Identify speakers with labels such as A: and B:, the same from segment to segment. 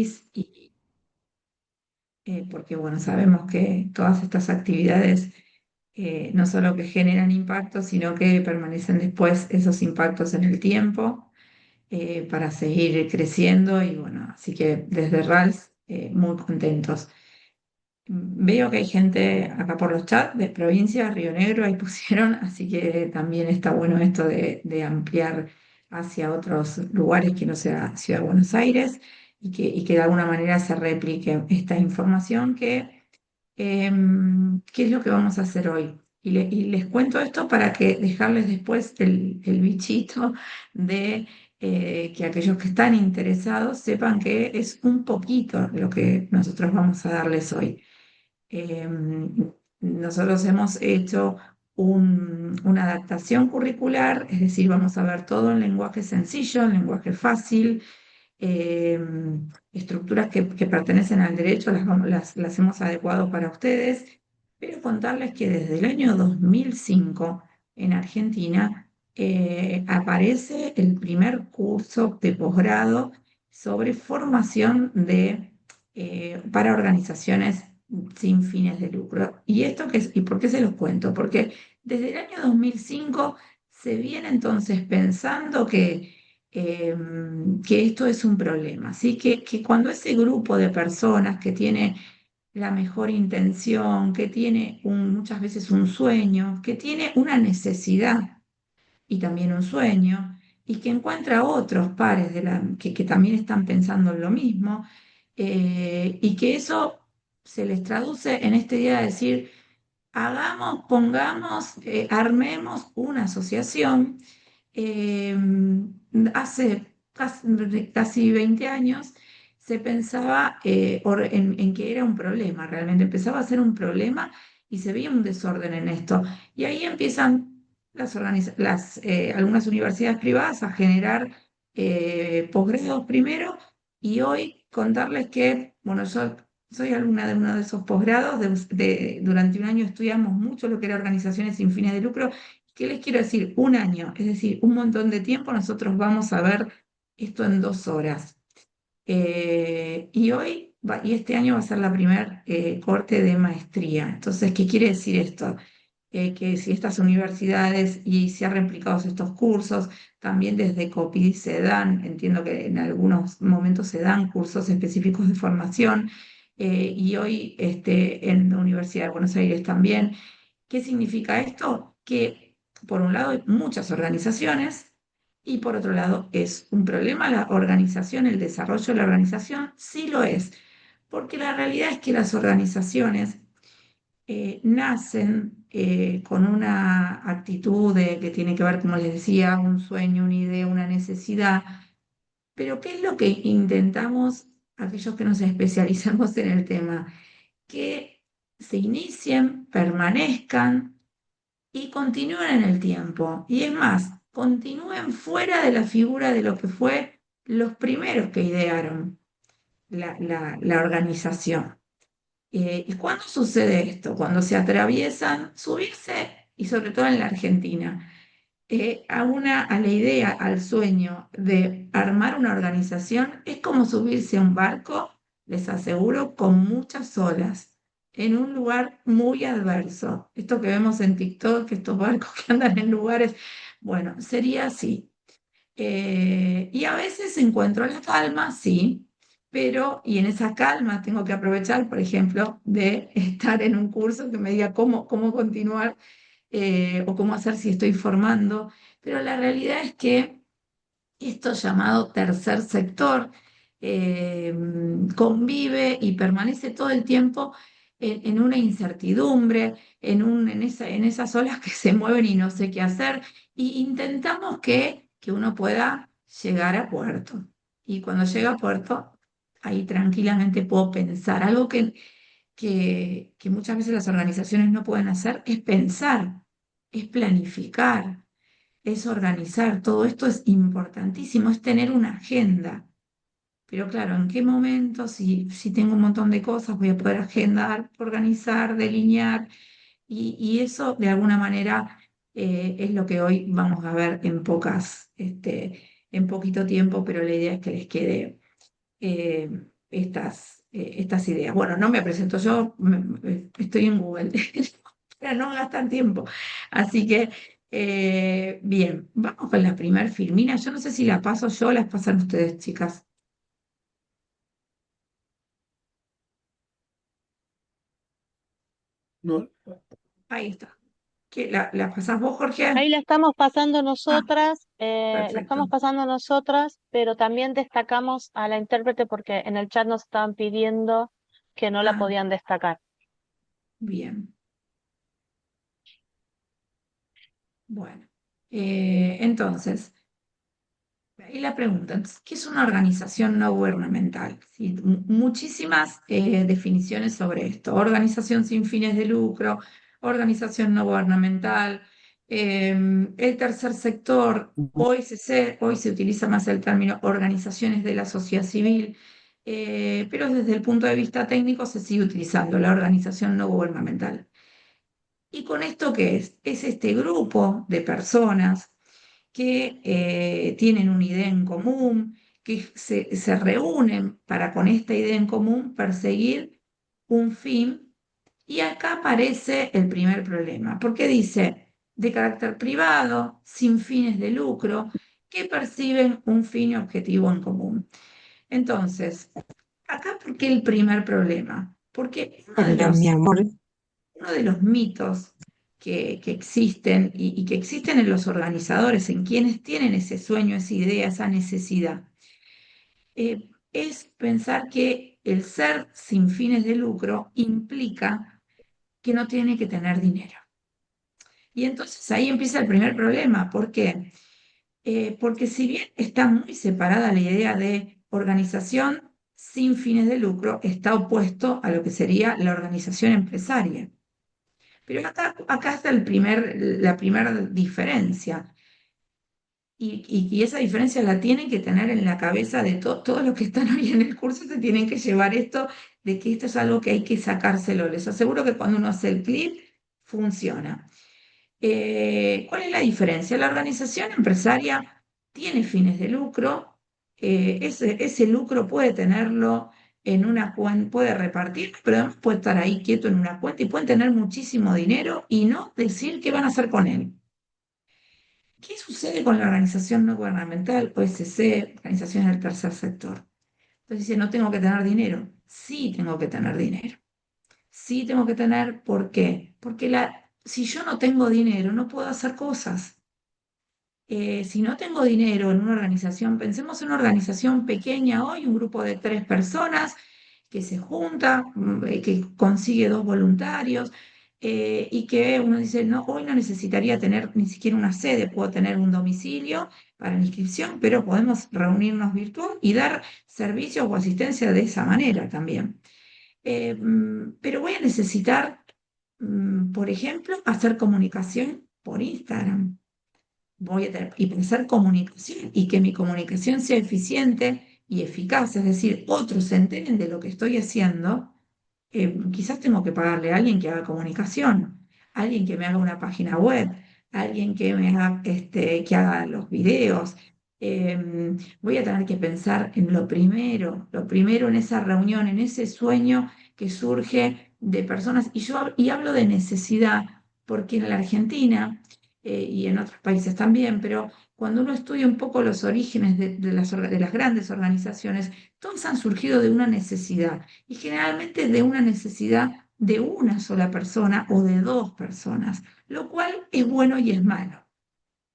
A: país porque bueno, sabemos que todas estas actividades no solo que generan impacto, sino que permanecen después esos impactos en el tiempo para seguir creciendo y bueno, así que desde RALS muy contentos. Veo que hay gente acá por los chats de provincia, Río Negro, ahí pusieron, así que también está bueno esto de ampliar hacia otros lugares que no sea Ciudad de Buenos Aires y que de alguna manera se replique esta información ¿qué es lo que vamos a hacer hoy? Y les cuento esto para que dejarles después el bichito de que aquellos que están interesados sepan que es un poquito lo que nosotros vamos a darles hoy. Eh, Nosotros hemos hecho una adaptación curricular, es decir, vamos a ver todo en lenguaje sencillo, en lenguaje fácil, eh, estructuras que pertenecen al derecho las hemos adecuado para ustedes, pero contarles que desde el año 2005 en Argentina aparece el primer curso de posgrado sobre formación para organizaciones sin fines de lucro. ¿Y esto qué es? ¿Y por qué se los cuento? Porque desde el año 2005 se viene entonces pensando eh, que esto es un problema, ¿sí? Que cuando ese grupo de personas que tiene la mejor intención, que tiene muchas veces un sueño, que tiene una necesidad y también un sueño, y que encuentra otros pares que también están pensando en lo mismo, y que eso se les traduce en este día de decir, hagamos, pongamos, armemos una asociación eh, hace casi 20 años se pensaba en que era un problema, realmente empezaba a ser un problema y se veía un desorden en esto. Y ahí empiezan algunas universidades privadas a generar posgrados primero y hoy contarles que, bueno, yo soy alumna de uno de esos posgrados, durante un año estudiamos mucho lo que era organizaciones sin fines de lucro. ¿Qué les quiero decir? Un año, es decir, un montón de tiempo, nosotros vamos a ver esto en 2 horas. Y este año va a ser la primer corte de maestría. Entonces, ¿qué quiere decir esto? Que si estas universidades y se han replicado estos cursos, también desde COPI se dan, entiendo que en algunos momentos se dan cursos específicos de formación, y hoy en la Universidad de Buenos Aires también. ¿Qué significa esto? Que por un lado hay muchas organizaciones y por otro lado es un problema la organización, el desarrollo de la organización, sí lo es, porque la realidad es que las organizaciones nacen con una actitud que tiene que ver, como les decía, un sueño, una idea, una necesidad, pero ¿qué es lo que intentamos aquellos que nos especializamos en el tema? Que se inicien, permanezcan y continúen en el tiempo. Y es más, continúen fuera de la figura de lo que fue los primeros que idearon la organización. ¿Y cuándo sucede esto? Cuando se atraviesan, subirse, y sobre todo en la Argentina, a la idea, al sueño de armar una organización, es como subirse a un barco, les aseguro, con muchas olas, en un lugar muy adverso. Esto que vemos en TikTok, estos barcos que andan en lugares, bueno, sería así. Y a veces encuentro la calma, sí, pero y en esa calma tengo que aprovechar, por ejemplo, de estar en un curso que me diga cómo continuar o cómo hacer si estoy formando. Pero la realidad es que esto llamado tercer sector eh, convive y permanece todo el tiempo en una incertidumbre, en esas olas que se mueven y no sé qué hacer, y intentamos que uno pueda llegar a puerto. Y cuando llega a puerto, ahí tranquilamente puedo pensar. Algo que muchas veces las organizaciones no pueden hacer es pensar, es planificar, es organizar. Todo esto es importantísimo, es tener una agenda. Pero claro, ¿en qué momento, si tengo un montón de cosas, voy a poder agendar, organizar, delinear? Y eso de alguna manera es lo que hoy vamos a ver en poquito tiempo, pero la idea es que les quede estas ideas. Bueno, no me presento yo, estoy en Google, para no gastar tiempo. Así que, bien, vamos con la primer filmina. Yo no sé si la paso yo o las pasan ustedes, chicas.
B: No,
A: Ahí está. ¿La pasás vos, Jorge?
C: Ahí la estamos pasando
A: Ah,
C: nosotras,
A: perfecto.
C: pero también destacamos a la intérprete porque en el chat nos estaban pidiendo que no la
A: Ah,
C: podían destacar.
A: bien. Bueno. Entonces. Y la pregunta, entonces, ¿qué es una organización no gubernamental? Sí, muchísimas definiciones sobre esto. Organización sin fines de lucro, organización no gubernamental, el tercer sector, hoy se utiliza más el término organizaciones de la sociedad civil, pero desde el punto de vista técnico se sigue utilizando la organización no gubernamental. ¿Y con esto qué es? Es este grupo de personas que tienen una idea en común, que se reúnen para con esta idea en común perseguir un fin. Y acá aparece el primer problema, porque dice de carácter privado, sin fines de lucro, que perciben un fin y objetivo en común. Entonces, acá, ¿por qué el primer problema? Porque
B: Hola, mi amor.
A: uno de los mitos que existen y que existen en los organizadores, en quienes tienen ese sueño, esa idea, esa necesidad, es pensar que el ser sin fines de lucro implica que no tiene que tener dinero. Y entonces ahí empieza el primer problema. ¿Por qué? Porque si bien está muy separada la idea de organización sin fines de lucro, está opuesto a lo que sería la organización empresaria. Pero acá está la primera diferencia. Y esa diferencia la tienen que tener en la cabeza de todos los que están hoy en el curso, se tienen que llevar esto de que esto es algo que hay que sacárselo. Les aseguro que cuando uno hace el clip, funciona. ¿Cuál es la diferencia? La organización empresaria tiene fines de lucro, ese lucro puede tenerlo en una cuenta, puede repartir, pero además puede estar ahí quieto en una cuenta y pueden tener muchísimo dinero y no decir qué van a hacer con él. ¿Qué sucede con la organización no gubernamental, OSC, organizaciones del tercer sector? Entonces dice, no tengo que tener dinero. Sí tengo que tener dinero. Sí tengo que tener, ¿por qué? Porque si yo no tengo dinero, no puedo hacer cosas. Si no tengo dinero en una organización, pensemos en una organización pequeña hoy, un grupo de 3 personas que se junta, que consigue 2 voluntarios y que uno dice, no, hoy no necesitaría tener ni siquiera una sede, puedo tener un domicilio para la inscripción, pero podemos reunirnos virtual y dar servicios o asistencia de esa manera también. Pero voy a necesitar, por ejemplo, hacer comunicación por Instagram, voy a tener, y pensar comunicación y que mi comunicación sea eficiente y eficaz, es decir, otros se enteren de lo que estoy haciendo. Quizás tengo que pagarle a alguien que haga comunicación, alguien que me haga una página web, alguien que me haga, que haga los videos. Voy a tener que pensar en lo primero en esa reunión, en ese sueño que surge de personas. Y hablo de necesidad, porque en la Argentina y en otros países también, pero cuando uno estudia un poco los orígenes de las grandes organizaciones, todos han surgido de una necesidad y generalmente de una necesidad de una sola persona o de 2 personas, lo cual es bueno y es malo,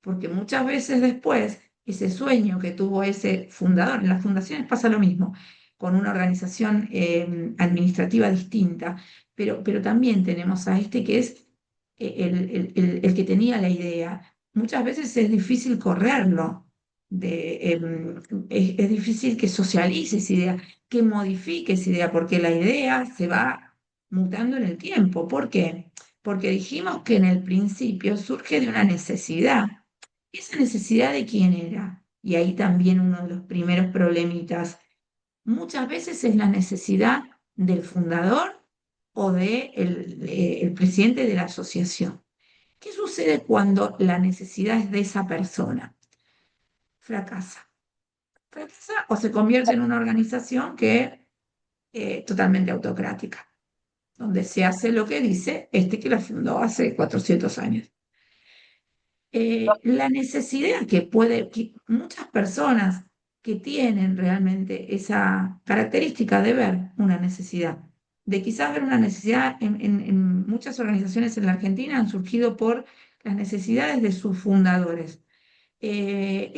A: porque muchas veces después ese sueño que tuvo ese fundador, en las fundaciones pasa lo mismo, con una organización administrativa distinta, pero también tenemos a este que es el que tenía la idea. Muchas veces es difícil correrlo, es difícil que socialice esa idea, que modifique esa idea, porque la idea se va mutando en el tiempo. ¿Por qué? Porque dijimos que en el principio surge de una necesidad. ¿Esa necesidad de quién era? Y ahí también uno de los primeros problemitas. Muchas veces es la necesidad del fundador o el presidente de la asociación. ¿Qué sucede cuando la necesidad es de esa persona? Fracasa. Fracasa o se convierte en una organización que totalmente autocrática, donde se hace lo que dice este que la fundó hace 400 años. La necesidad que muchas personas que tienen realmente esa característica de ver una necesidad, de quizás ver una necesidad en muchas organizaciones en la Argentina han surgido por las necesidades de sus fundadores. Tengo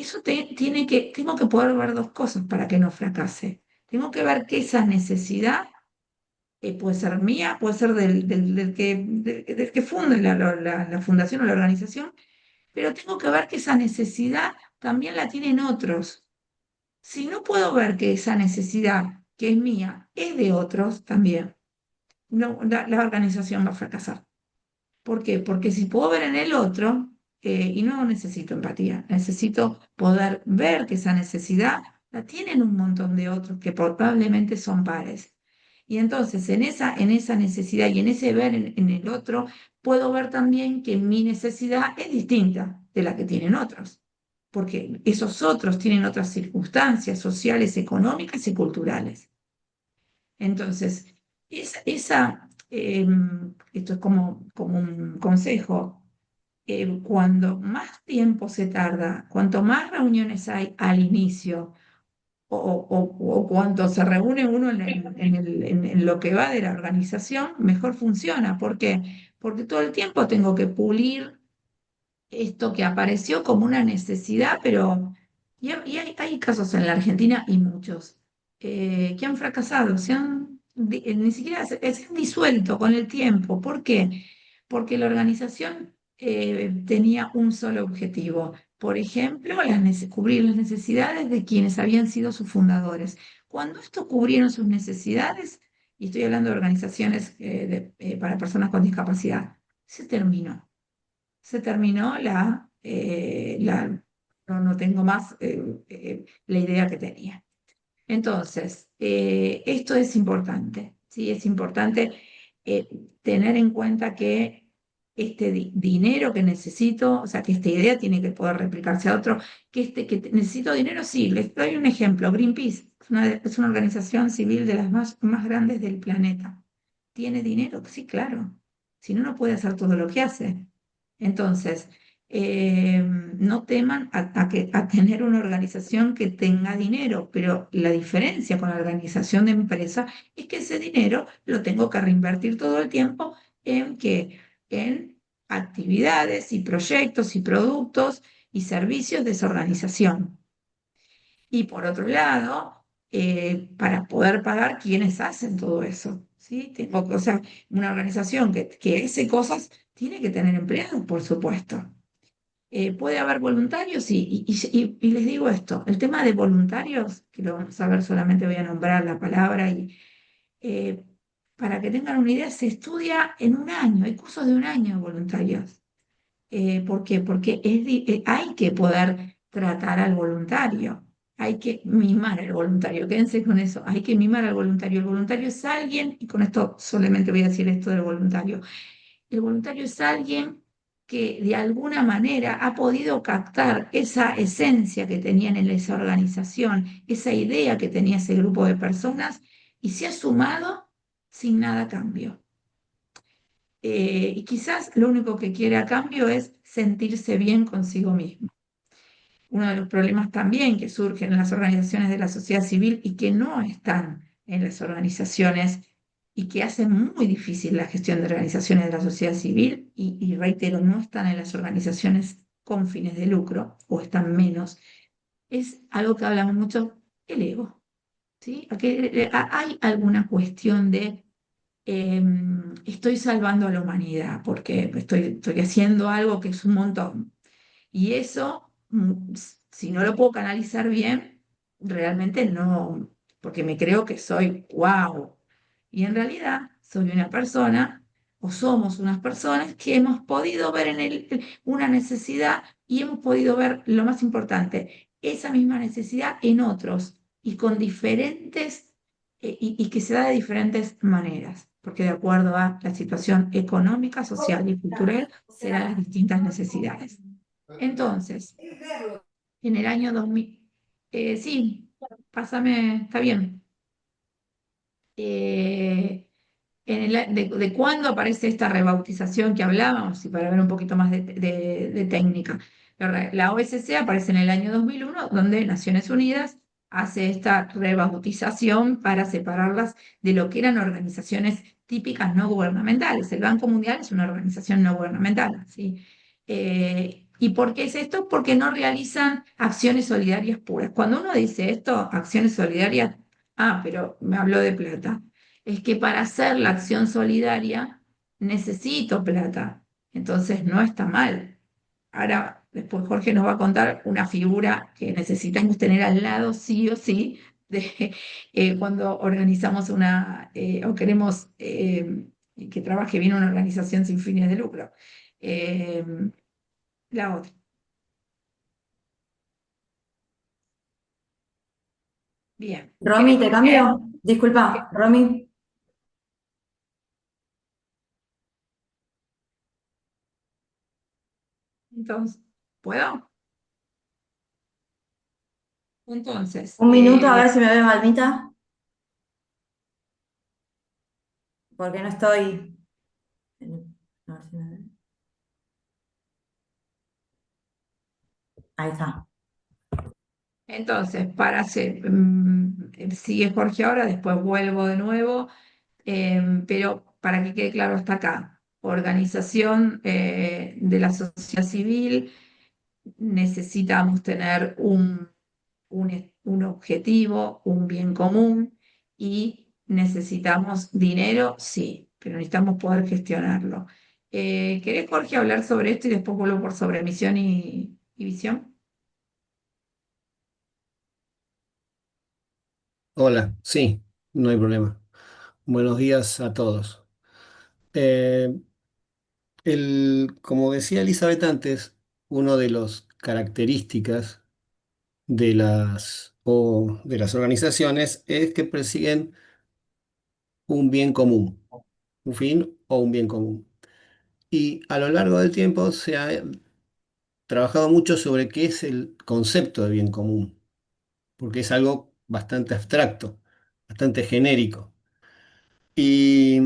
A: que poder ver dos cosas para que no fracase. Tengo que ver que esa necesidad puede ser mía, puede ser del que funde la fundación o la organización, pero tengo que ver que esa necesidad también la tienen otros. Si no puedo ver que esa necesidad, que es mía, es de otros también, no, la organización va a fracasar. ¿Por qué? Porque si puedo ver en el otro, y no necesito empatía, necesito poder ver que esa necesidad la tienen un montón de otros que probablemente son pares. Y entonces en esa necesidad y en ese ver en el otro, puedo ver también que mi necesidad es distinta de la que tienen otros, porque esos otros tienen otras circunstancias sociales, económicas y culturales. Entonces, esto es como un consejo, cuando más tiempo se tarda, cuanto más reuniones hay al inicio o cuanto se reúne uno en lo que va de la organización, mejor funciona. ¿Por qué? Porque todo el tiempo tengo que pulir esto que apareció como una necesidad, pero hay casos en la Argentina y muchos que han fracasado, ni siquiera se han disuelto con el tiempo. ¿Por qué? Porque la organización tenía un solo objetivo. Por ejemplo, cubrir las necesidades de quienes habían sido sus fundadores. Cuando estos cubrieron sus necesidades, y estoy hablando de organizaciones para personas con discapacidad, se terminó no tengo más la idea que tenía. Entonces, esto es importante, ¿sí? Es importante eh, tener en cuenta que este dinero que necesito, o sea, que esta idea tiene que poder replicarse a otro, necesito dinero, sí, les doy un ejemplo. Greenpeace es una organización civil de las más grandes del planeta. ¿Tiene dinero? Sí, claro. Si no, no puede hacer todo lo que hace. Entonces, no teman a tener una organización que tenga dinero, pero la diferencia con la organización de empresa es que ese dinero lo tengo que reinvertir todo el tiempo en actividades y proyectos y productos y servicios de esa organización. Y por otro lado, para poder pagar quienes hacen todo eso, ¿sí? O sea, una organización que hace cosas tiene que tener empleados, por supuesto. ¿Puede haber voluntarios? Sí, y les digo esto, el tema de voluntarios, que lo vamos a ver, solamente voy a nombrar la palabra, eh, para que tengan una idea, se estudia en un año, hay cursos de un año de voluntarios. ¿Por qué? Porque hay que poder tratar al voluntario, hay que mimar al voluntario, quédense con eso, hay que mimar al voluntario. El voluntario es alguien, y con esto solamente voy a decir esto del voluntario, el voluntario es alguien que de alguna manera ha podido captar esa esencia que tenían en esa organización, esa idea que tenía ese grupo de personas y se ha sumado sin nada a cambio. Y quizás lo único que quiere a cambio es sentirse bien consigo mismo. Uno de los problemas también que surgen en las organizaciones de la sociedad civil y que no están en las organizaciones y que hacen muy difícil la gestión de organizaciones de la sociedad civil y reitero, no están en las organizaciones con fines de lucro o están menos, es algo que hablamos mucho, el ego. ¿Sí? Hay alguna cuestión de estoy salvando a la humanidad porque estoy haciendo algo que es un montón. Y eso, si no lo puedo canalizar bien, realmente no, porque me creo que soy wow. Y en realidad soy una persona, o somos unas personas que hemos podido ver en él una necesidad y hemos podido ver lo más importante, esa misma necesidad en otros y con diferentes, y que se da de diferentes maneras, porque de acuerdo a la situación económica, social y cultural, se dan las distintas necesidades. Entonces, en el año 2000, sí, pásame, está bien. eh, de cuándo aparece esta rebautización que hablábamos, y para ver un poquito más de técnica. La OSCE aparece en el año 2001, donde Naciones Unidas hace esta rebautización para separarlas de lo que eran organizaciones típicas no gubernamentales. El Banco Mundial es una organización no gubernamental, ¿sí? ¿Y por qué es esto? Porque no realizan acciones solidarias puras. Cuando uno dice esto, acciones solidarias, pero me habló de plata. Es que para hacer la acción solidaria necesito plata, entonces no está mal. Ahora, después Jorge nos va a contar una figura que necesitamos tener al lado sí o sí de, cuando organizamos o queremos que trabaje bien una organización sin fines de lucro. Eh, la otra. Bien. ¿Querés,
B: Romy, ¿te
A: Jorge?
B: cambio? Disculpa, Romy.
A: Entonces, ¿puedo? Entonces,
B: Un minuto a ver si me ves, Almita, porque no estoy. A ver si me ves. Ahí está.
A: Entonces, para hacer, sigue Jorge ahora, después vuelvo de nuevo, pero para que quede claro hasta acá, organización de la sociedad civil, necesitamos tener un objetivo, un bien común y necesitamos dinero, sí, pero necesitamos poder gestionarlo. ¿Querés, Jorge, hablar sobre esto y después vuelvo por sobre misión y visión?
D: Hola, sí, no hay problema. Buenos días a todos. Eh, como decía Elizabeth antes, una de las características de las organizaciones es que persiguen un bien común, un fin o un bien común. Y a lo largo del tiempo se ha trabajado mucho sobre qué es el concepto de bien común, porque es algo bastante abstracto, bastante genérico. Y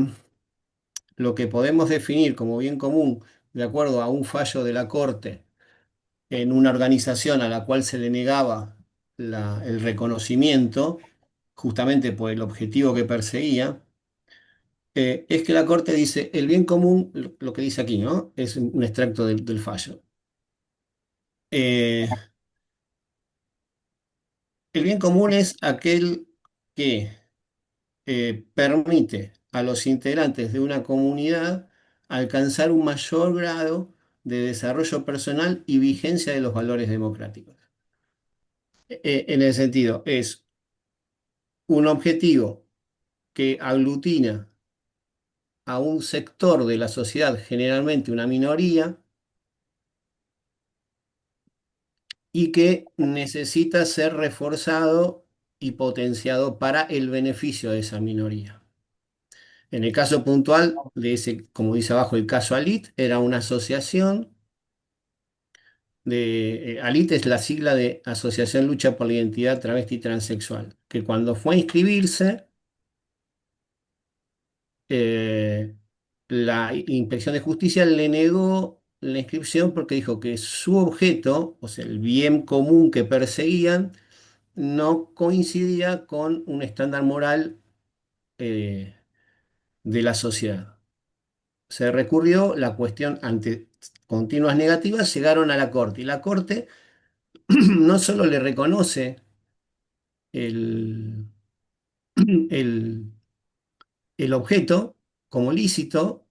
D: lo que podemos definir como bien común, de acuerdo a un fallo de la Corte en una organización a la cual se le negaba el reconocimiento, justamente por el objetivo que perseguía, es que la Corte dice, el bien común, lo que dice aquí, ¿no? Es un extracto del fallo. Eh, el bien común es aquel que permite a los integrantes de una comunidad alcanzar un mayor grado de desarrollo personal y vigencia de los valores democráticos. En el sentido, es un objetivo que aglutina a un sector de la sociedad, generalmente una minoría, y que necesita ser reforzado y potenciado para el beneficio de esa minoría. En el caso puntual de ese, como dice abajo, el caso ALIT, era una asociación ALIT es la sigla de Asociación Lucha por la Identidad Travesti y Transexual, que cuando fue a inscribirse, eh, la Inspección de Justicia le negó la inscripción porque dijo que su objeto, o sea, el bien común que perseguían, no coincidía con un estándar moral eh, de la sociedad. Se recurrió, la cuestión ante continuas negativas, llegaron a la Corte y la Corte no solo le reconoce el, el, el objeto como lícito,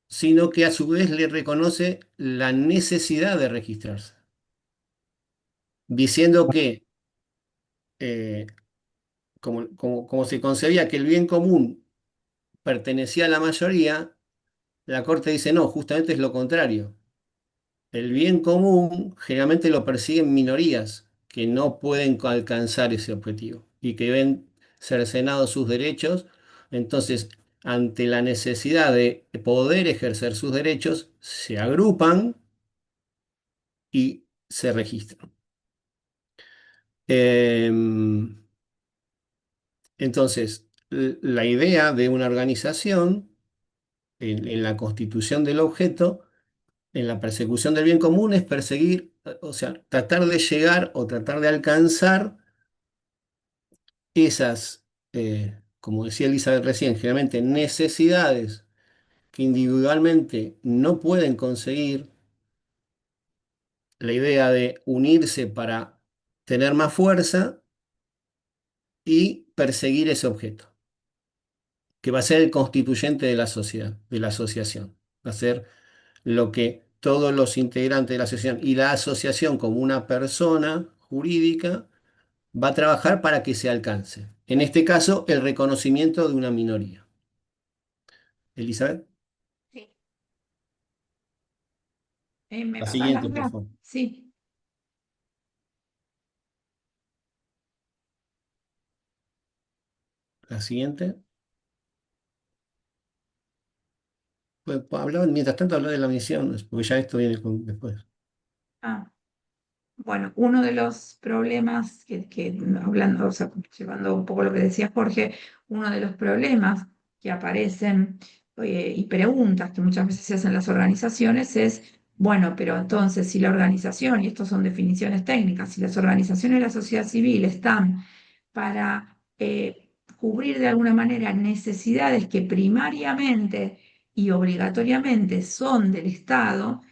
D: sino que a su vez le reconoce la necesidad de registrarse, diciendo que eh, como se concebía que el bien común pertenecía a la mayoría, la Corte dice no, justamente es lo contrario. El bien común generalmente lo persiguen minorías que no pueden alcanzar ese objetivo y que ven cercenados sus derechos. Entonces, ante la necesidad de poder ejercer sus derechos, se agrupan y se registran. Entonces, la idea de una organización en la constitución del objeto, en la persecución del bien común, es perseguir, o sea, tratar de llegar o tratar de alcanzar esas, como decía Elizabeth recién, generalmente necesidades que individualmente no pueden conseguir, la idea de unirse para tener más fuerza y perseguir ese objeto, que va a ser el constituyente de la sociedad, de la asociación. Va a ser lo que todos los integrantes de la asociación y la asociación como una persona jurídica va a trabajar para que se alcance. En este caso, el reconocimiento de una minoría. Elizabeth,
A: Sí. ¿Me
D: la
A: pasas la
D: siguiente, por
A: otra?
D: favor.
A: Sí.
D: La siguiente. Pues, mientras tanto, hablar de la misión, porque ya esto viene después.
A: Ah. Bueno, uno de los problemas hablando, o sea, llevando un poco lo que decía Jorge, uno de los problemas que aparecen y preguntas que muchas veces se hacen las organizaciones es, bueno, pero entonces si la organización, y estos son definiciones técnicas, si las organizaciones de la sociedad civil están para cubrir de alguna manera necesidades que primariamente y obligatoriamente son del Estado,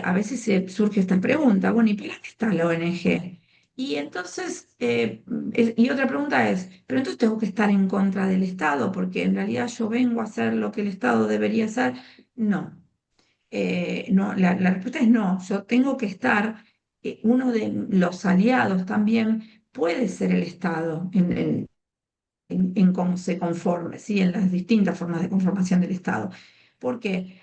A: a veces surge esta pregunta, bueno, ¿y para qué está la ONG? Y entonces, y otra pregunta es, ¿pero entonces tengo que estar en contra del Estado? Porque en realidad yo vengo a hacer lo que el Estado debería hacer. No, no, la respuesta es no, yo tengo que estar, uno de los aliados también puede ser el Estado en cómo se conforme, ¿sí? En las distintas formas de conformación del Estado. ¿Por qué?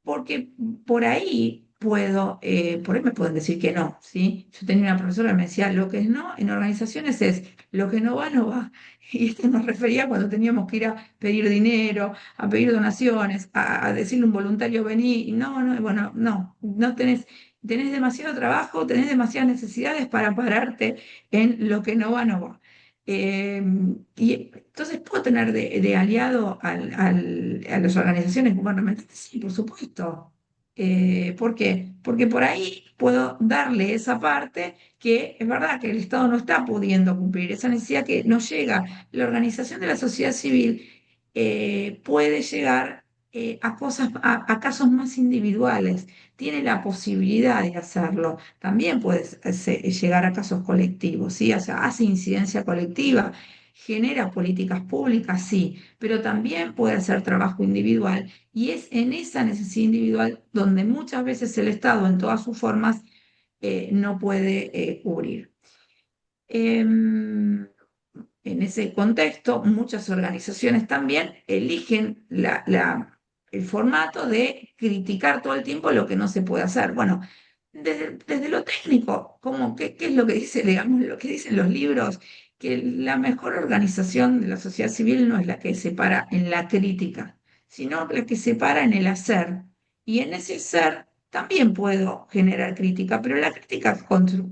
A: Porque por ahí me pueden decir que no, ¿sí? Yo tenía una profesora que me decía, lo que es no en organizaciones es lo que no va, no va. Y esto nos refería cuando teníamos que ir a pedir dinero, a pedir donaciones, a decirle a un voluntario, vení, y no, no, bueno, no tenés demasiado trabajo, tenés demasiadas necesidades para pararte en lo que no va, no va. Eh, y entonces puedo tener de aliado a las organizaciones gubernamentales, sí, por supuesto. ¿Por qué? Porque por ahí puedo darle esa parte que es verdad que el Estado no está pudiendo cumplir, esa necesidad que no llega. La organización de la sociedad civil puede llegar a cosas, a casos más individuales, tiene la posibilidad de hacerlo. También puede llegar a casos colectivos, ¿sí? O sea, hace incidencia colectiva, genera políticas públicas, sí, pero también puede hacer trabajo individual y es en esa necesidad individual donde muchas veces el Estado, en todas sus formas, no puede cubrir. Em, en ese contexto, muchas organizaciones también eligen el formato de criticar todo el tiempo lo que no se puede hacer. Bueno, desde lo técnico, qué es lo que dice, digamos, lo que dicen los libros? Que la mejor organización de la sociedad civil no es la que se para en la crítica, sino la que se para en el hacer. Y en ese ser también puedo generar crítica, pero la crítica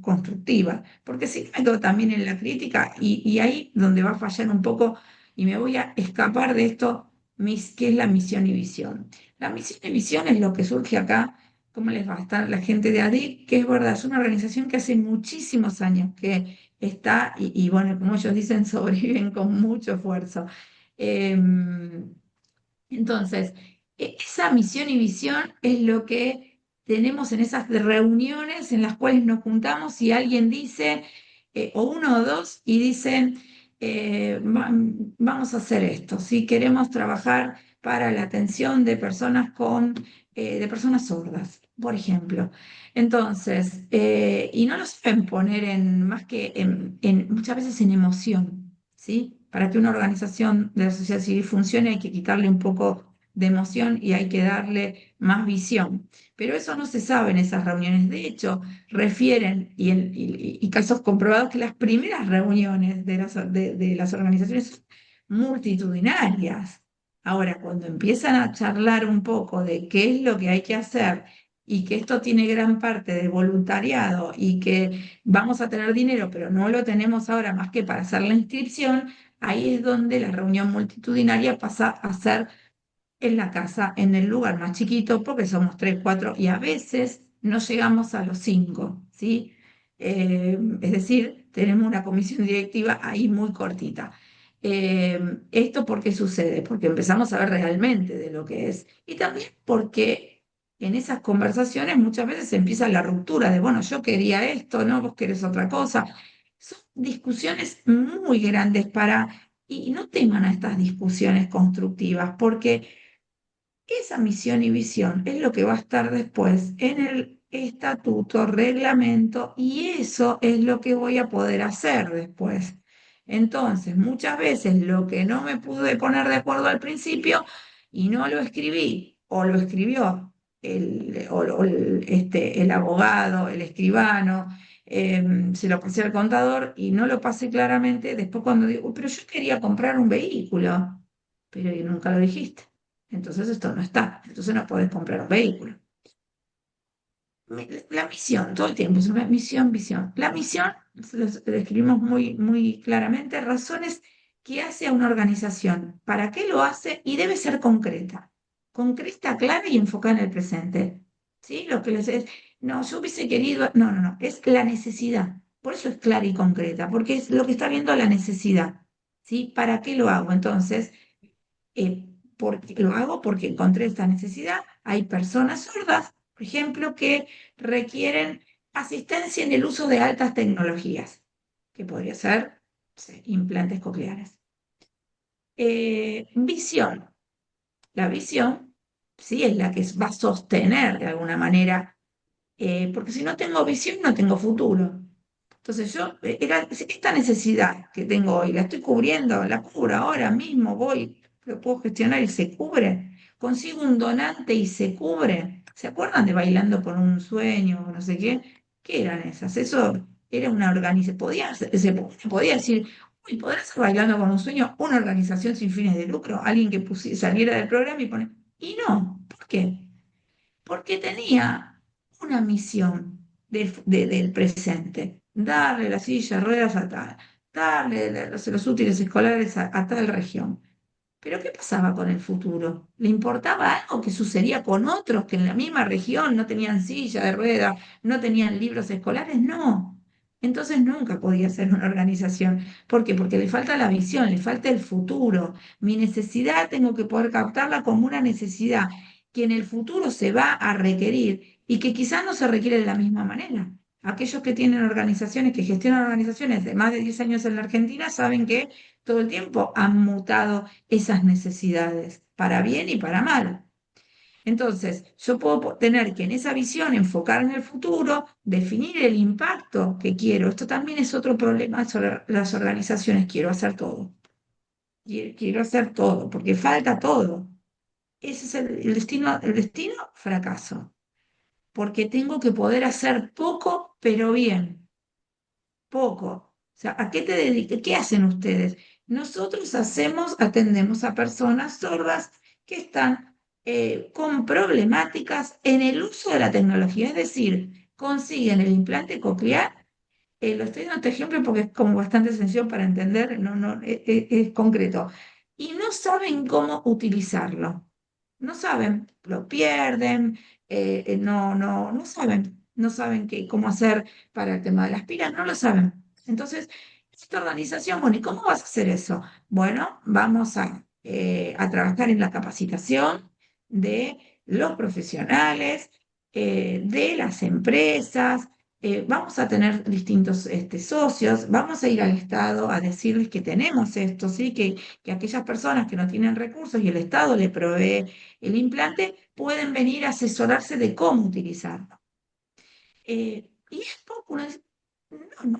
A: constructiva, porque si no me quedo también en la crítica y ahí donde va a fallar un poco y me voy a escapar de esto, que es la misión y visión. La misión y visión es lo que surge acá, cómo les va a estar la gente de ADIC, que es verdad, es una organización que hace muchísimos años que está, y bueno, como ellos dicen, sobreviven con mucho esfuerzo. Entonces, esa misión y visión es lo que tenemos en esas reuniones en las cuales nos juntamos y alguien dice, o uno o dos, y dicen, vamos a hacer esto, si queremos trabajar para la atención de personas de personas sordas, por ejemplo. Entonces, y no lo saben poner más que muchas veces en emoción, ¿sí? Para que una organización de la sociedad civil funcione hay que quitarle un poco de emoción y hay que darle más visión. Pero eso no se sabe en esas reuniones. De hecho, refieren, y casos comprobados, que las primeras reuniones de las organizaciones son multitudinarias. Ahora, cuando empiezan a charlar un poco de qué es lo que hay que hacer y que esto tiene gran parte de voluntariado y que vamos a tener dinero, pero no lo tenemos ahora más que para hacer la inscripción, Ahí es donde la reunión multitudinaria pasa a ser en la casa, en el lugar más chiquito, porque somos tres, cuatro, y a veces no llegamos a los cinco, ¿sí? Es decir, tenemos una comisión directiva ahí muy cortita. ¿Esto por qué sucede? Porque empezamos a ver realmente de lo que es. Y también porque en esas conversaciones muchas veces empieza la ruptura de, bueno, yo quería esto, no, vos querés otra cosa. Son discusiones muy grandes y no teman a estas discusiones constructivas, porque esa misión y visión es lo que va a estar después en el estatuto, reglamento, y eso es lo que voy a poder hacer después. Entonces, muchas veces lo que no me pude poner de acuerdo al principio y no lo escribí, o lo escribió el abogado, el escribano, se lo pasé al contador y no lo pasé claramente, después cuando digo, pero yo quería comprar un vehículo, pero y nunca lo dijiste. Entonces esto no está, entonces no puedes comprar un vehículo. La misión, todo el tiempo, es una misión, visión. La misión, lo escribimos muy claramente, razones que hace a una organización, para qué lo hace y debe ser concreta, clara y enfocada en el presente. ¿Sí? Lo que les es, no, yo hubiese querido, no, es la necesidad. Por eso es clara y concreta, porque es lo que está viendo la necesidad. ¿Sí? ¿Para qué lo hago? Entonces, eh, lo hago porque encontré esta necesidad. Hay personas sordas, por ejemplo, que requieren asistencia en el uso de altas tecnologías, que podría ser, sí, implantes cocleares. Visión. La visión, sí, es la que va a sostener de alguna manera, porque si no tengo visión, no tengo futuro. Entonces esta necesidad que tengo hoy, la estoy cubriendo, la cubro ahora mismo, voy, lo puedo gestionar y se cubre. Consigo un donante y se cubre. ¿Se acuerdan de Bailando por un Sueño o no sé qué? ¿Qué eran esas? Eso era una organización, podía decir, uy, ¿podrá ser Bailando por un Sueño una organización sin fines de lucro? Alguien que saliera del programa y pone... Y no, ¿por qué? Porque tenía una misión del presente, darle las sillas, ruedas a tal, darle los útiles escolares a tal región. Pero ¿qué pasaba con el futuro? ¿Le importaba algo que sucedía con otros que en la misma región no tenían silla de ruedas, no tenían libros escolares? No. Entonces nunca podía ser una organización. ¿Por qué? Porque le falta la visión, le falta el futuro. Mi necesidad tengo que poder captarla como una necesidad que en el futuro se va a requerir y que quizás no se requiere de la misma manera. Aquellos que tienen organizaciones, que gestionan organizaciones de más de 10 años en la Argentina, saben que todo el tiempo han mutado esas necesidades, para bien y para mal. Entonces, yo puedo tener que en esa visión enfocar en el futuro, definir el impacto que quiero. Esto también es otro problema sobre las organizaciones. Quiero hacer todo. Quiero hacer todo, porque falta todo. Ese es el destino, fracaso. Porque tengo que poder hacer poco, pero bien. Poco. O sea, ¿a qué te dedicas? ¿Qué hacen ustedes? Nosotros atendemos a personas sordas que están con problemáticas en el uso de la tecnología, es decir, consiguen el implante coclear. Lo estoy dando este ejemplo porque es como bastante sencillo para entender, no, es concreto. Y no saben cómo utilizarlo. No saben, lo pierden, no saben cómo hacer para el tema de las pilas, no lo saben. Entonces, esta organización, bueno, ¿y cómo vas a hacer eso? Bueno, vamos a trabajar en la capacitación de los profesionales, de las empresas, vamos a tener distintos socios, vamos a ir al Estado a decirles que tenemos esto, ¿sí? Que aquellas personas que no tienen recursos y el Estado le provee el implante, pueden venir a asesorarse de cómo utilizarlo. Y es poco,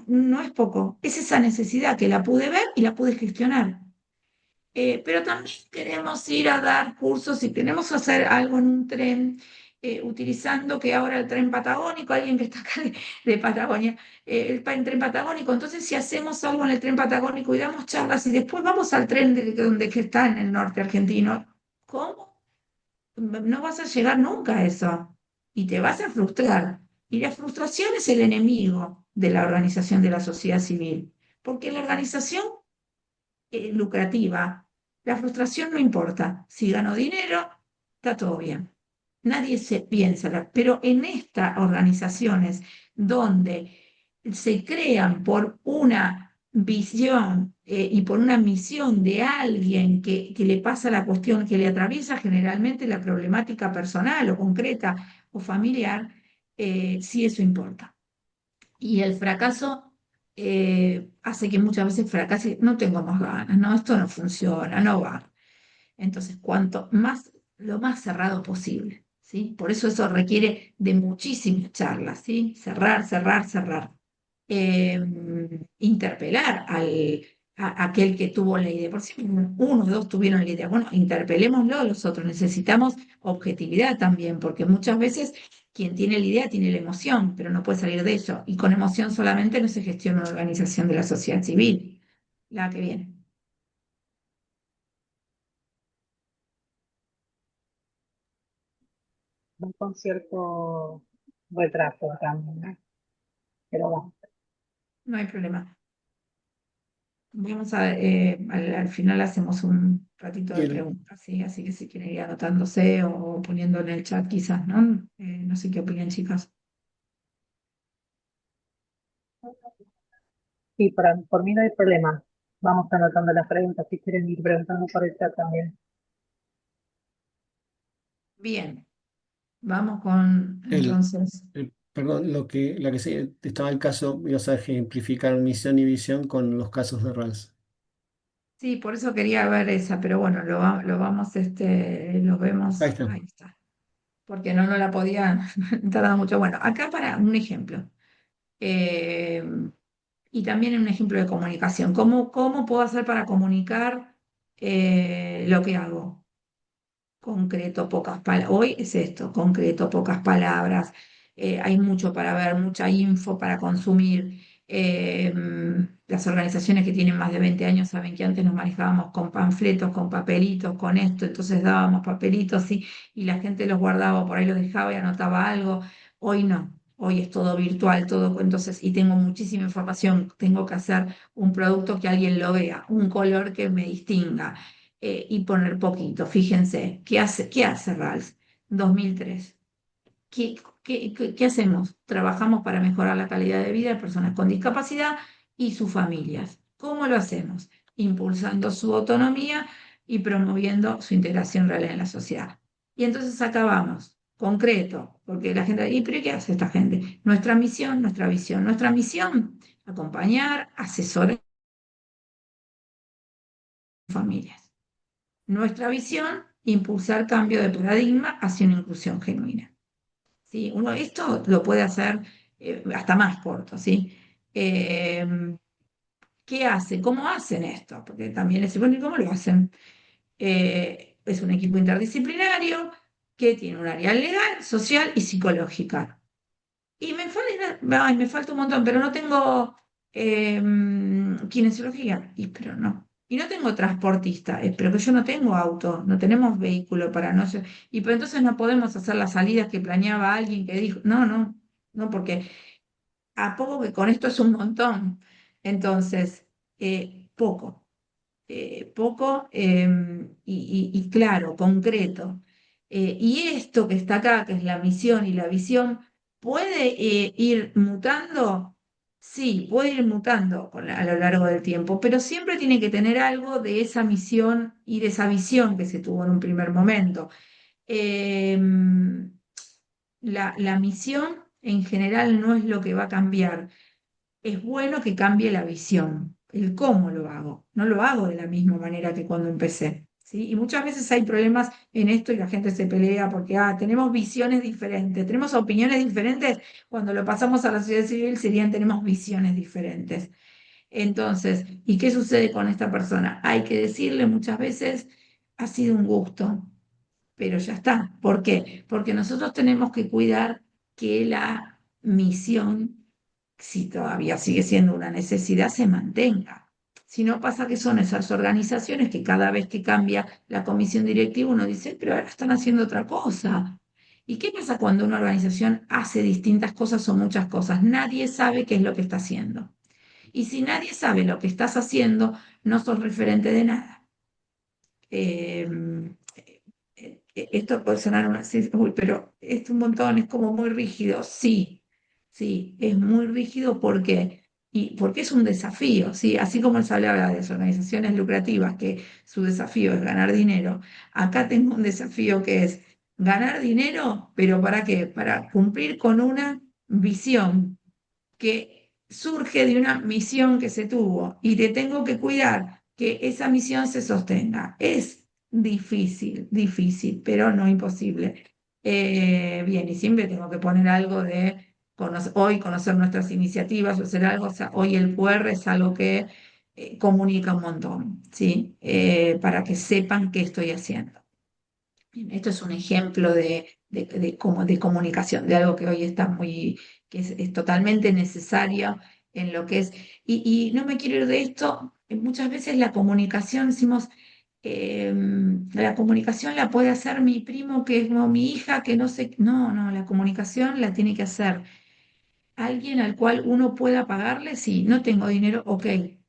A: no es poco, es esa necesidad que la pude ver y la pude gestionar. Pero también queremos ir a dar cursos y queremos hacer algo en un tren, utilizando que ahora el tren patagónico, alguien que está acá de Patagonia, el tren patagónico, entonces si hacemos algo en el tren patagónico y damos charlas y después vamos al tren donde que está en el norte argentino, ¿cómo? No vas a llegar nunca a eso y te vas a frustrar. Y la frustración es el enemigo de la organización de la sociedad civil, porque la organización lucrativa, la frustración no importa. Si gano dinero, está todo bien. Nadie se piensa, pero en estas organizaciones donde se crean por una visión y por una misión de alguien que le pasa la cuestión, que le atraviesa generalmente la problemática personal o concreta o familiar, sí eso importa. Y el fracaso hace que muchas veces fracase, no tengo más ganas, no, esto no funciona, no va. Entonces, cuanto más, lo más cerrado posible, ¿sí? Por eso eso requiere de muchísimas charlas, ¿sí? Cerrar, cerrar, cerrar. Interpelar a aquel que tuvo la idea. Por si uno o dos tuvieron la idea, bueno, interpelémoslo los otros. Necesitamos objetividad también, porque muchas veces quien tiene la idea tiene la emoción, pero no puede salir de ello. Y con emoción solamente no se gestiona una organización de la sociedad civil. La que viene.
E: Un concierto retraso también, ¿no? Pero bueno,
A: No hay problema. Vamos al final hacemos un ratito
D: Y
A: de
D: el,
A: preguntas, ¿sí? Así que si quieren ir anotándose o poniendo en el chat quizás, ¿no? No sé qué opinan, chicas.
E: sí, por mí no hay problema. Vamos anotando las preguntas, si quieren ir preguntando por el chat también.
A: Bien, vamos con
D: el-
A: entonces.
D: perdón, la que sí, estaba el caso, ibas a ejemplificar misión y visión con los casos de RALS.
A: Sí, por eso quería ver esa, pero bueno, lo vamos, lo
D: Ahí
A: vemos,
D: está.
A: ahí está, porque no la podía tardar mucho. Bueno, acá para un ejemplo, eh, y también un ejemplo de comunicación. ¿Cómo puedo hacer para comunicar lo que hago? Concreto, pocas palabras. Hoy es esto, concreto, pocas palabras. Hay mucho para ver, mucha info para consumir. Las organizaciones que tienen más de 20 años saben que antes nos manejábamos con panfletos, con papelitos, con esto, entonces dábamos papelitos y la gente los guardaba, por ahí los dejaba y anotaba algo. Hoy no. Hoy es todo virtual, todo, entonces, y tengo muchísima información, tengo que hacer un producto que alguien lo vea, un color que me distinga, y poner poquito. Fíjense, ¿qué hace Ralph? 2003. ¿Qué hacemos? Trabajamos para mejorar la calidad de vida de personas con discapacidad y sus familias. ¿Cómo lo hacemos? Impulsando su autonomía y promoviendo su integración real en la sociedad. Y entonces acabamos, concreto, porque la gente, ¿y pero qué hace esta gente? Nuestra misión, nuestra visión. Nuestra misión, acompañar, asesorar familias. Nuestra visión, impulsar cambio de paradigma hacia una inclusión genuina. ¿Sí? Esto lo puede hacer hasta más corto, ¿sí? Eh, ¿Qué hace? ¿Cómo hacen esto? Porque también es bueno, ¿y cómo lo hacen? Es un equipo interdisciplinario que tiene un área legal, social y psicológica. Y me falta un montón, pero no tengo kinesiología. Pero no. Y no tengo transportista, pero que yo no tengo auto, no tenemos vehículo para no ser. Y pero entonces no podemos hacer las salidas que planeaba alguien que dijo, no, no, no, porque a poco que con esto es un montón. Entonces, poco y claro, concreto. Y esto que está acá, que es la misión y la visión, ¿puede ir mutando? Sí, puede ir mutando a lo largo del tiempo, pero siempre tiene que tener algo de esa misión y de esa visión que se tuvo en un primer momento. La misión en general no es lo que va a cambiar, es bueno que cambie la visión, el cómo lo hago. No lo hago de la misma manera que cuando empecé, ¿sí? Y muchas veces hay problemas en esto y la gente se pelea porque tenemos visiones diferentes, tenemos opiniones diferentes. Cuando lo pasamos a la sociedad civil serían tenemos visiones diferentes. Entonces, ¿y qué sucede con esta persona? Hay que decirle muchas veces, ha sido un gusto, pero ya está. ¿Por qué? Porque nosotros tenemos que cuidar que la misión, si todavía sigue siendo una necesidad, se mantenga. Si no pasa que son esas organizaciones que cada vez que cambia la comisión directiva uno dice, pero ahora están haciendo otra cosa. ¿Y qué pasa cuando una organización hace distintas cosas o muchas cosas? Nadie sabe qué es lo que está haciendo. Y si nadie sabe lo que estás haciendo, no sos referente de nada. Eh, Esto puede sonar una, sí, uy, pero es un montón, es como muy rígido. Sí, sí, es muy rígido porque es un desafío, ¿sí? Así como se hablaba de las organizaciones lucrativas, que su desafío es ganar dinero, acá tengo un desafío que es ganar dinero, pero ¿para qué? Para cumplir con una visión que surge de una misión que se tuvo y te tengo que cuidar que esa misión se sostenga. Es difícil, difícil, pero no imposible. Bien, y siempre tengo que poner algo de hoy conocer nuestras iniciativas o hacer algo. O sea, hoy el QR es algo que comunica un montón, ¿sí? Para que sepan qué estoy haciendo. Bien, esto es un ejemplo de comunicación, de algo que hoy está que es totalmente necesario en lo que es. Y no me quiero ir de esto, muchas veces la comunicación, decimos, la comunicación la puede hacer mi primo, que es como mi hija, que no sé, no, no, la comunicación la tiene que hacer alguien al cual uno pueda pagarle. Si no tengo dinero, ok,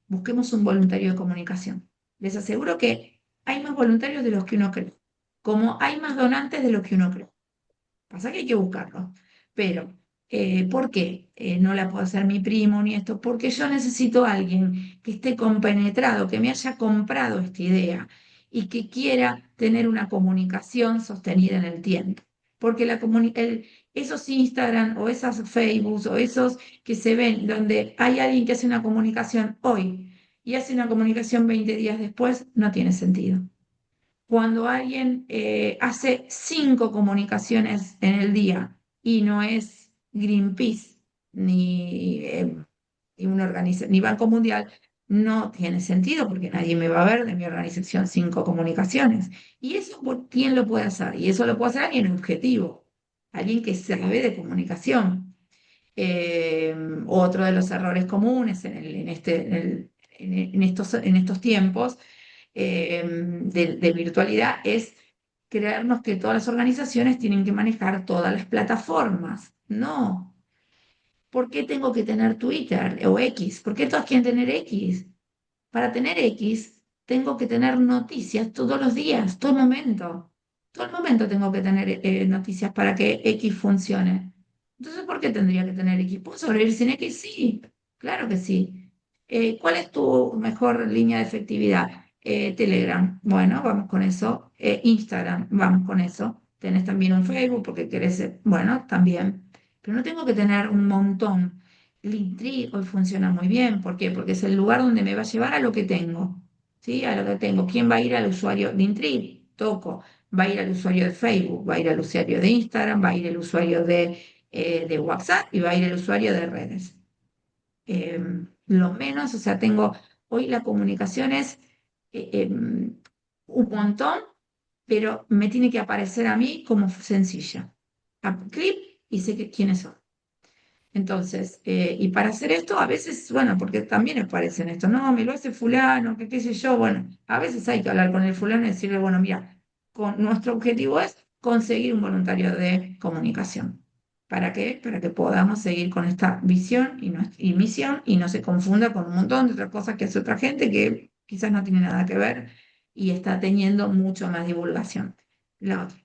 A: busquemos un voluntario de comunicación. Les aseguro que hay más voluntarios de los que uno cree, como hay más donantes de los que uno cree. Pasa que hay que buscarlo. Pero, ¿por qué no la puedo hacer mi primo ni esto? Porque yo necesito a alguien que esté compenetrado, que me haya comprado esta idea y que quiera tener una comunicación sostenida en el tiempo. Porque esos Instagram o esas Facebook o esos que se ven donde hay alguien que hace una comunicación hoy y hace una comunicación 20 días después, no tiene sentido. Cuando alguien hace 5 comunicaciones en el día y no es Greenpeace ni Banco Mundial, no tiene sentido porque nadie me va a ver de mi organización 5 comunicaciones. ¿Y eso quién lo puede hacer? Y eso lo puede hacer alguien objetivo, alguien que sabe de comunicación. Eh, Otro de los errores comunes en estos tiempos de virtualidad es creernos que todas las organizaciones tienen que manejar todas las plataformas. No. ¿Por qué tengo que tener Twitter o X? ¿Por qué todos quieren tener X? Para tener X, tengo que tener noticias todos los días, todo el momento. Todo el momento tengo que tener noticias para que X funcione. Entonces, ¿por qué tendría que tener X? ¿Puedo sobrevivir sin X? Sí, claro que sí. ¿Cuál es tu mejor línea de efectividad? Telegram. Bueno, vamos con eso. Instagram, vamos con eso. Tenés también un Facebook porque querés, bueno, también. Pero no tengo que tener un montón. Linktree hoy funciona muy bien. ¿Por qué? Porque es el lugar donde me va a llevar a lo que tengo. ¿Sí? A lo que tengo. ¿Quién va a ir al usuario de Linktree? Toco. Va a ir al usuario de Facebook, va a ir al usuario de Instagram, va a ir el usuario de WhatsApp y va a ir el usuario de redes. Lo menos, o sea, hoy la comunicación es un montón, pero me tiene que aparecer a mí como sencilla. Clip y sé quiénes son. Entonces, y para hacer esto, a veces, bueno, porque también me parecen esto, no, me lo hace fulano, que qué sé yo, bueno, a veces hay que hablar con el fulano y decirle, bueno, mira, nuestro objetivo es conseguir un voluntario de comunicación. ¿Para qué? Para que podamos seguir con esta visión y misión y no se confunda con un montón de otras cosas que hace otra gente que quizás no tiene nada que ver y está teniendo mucho más divulgación. La otra.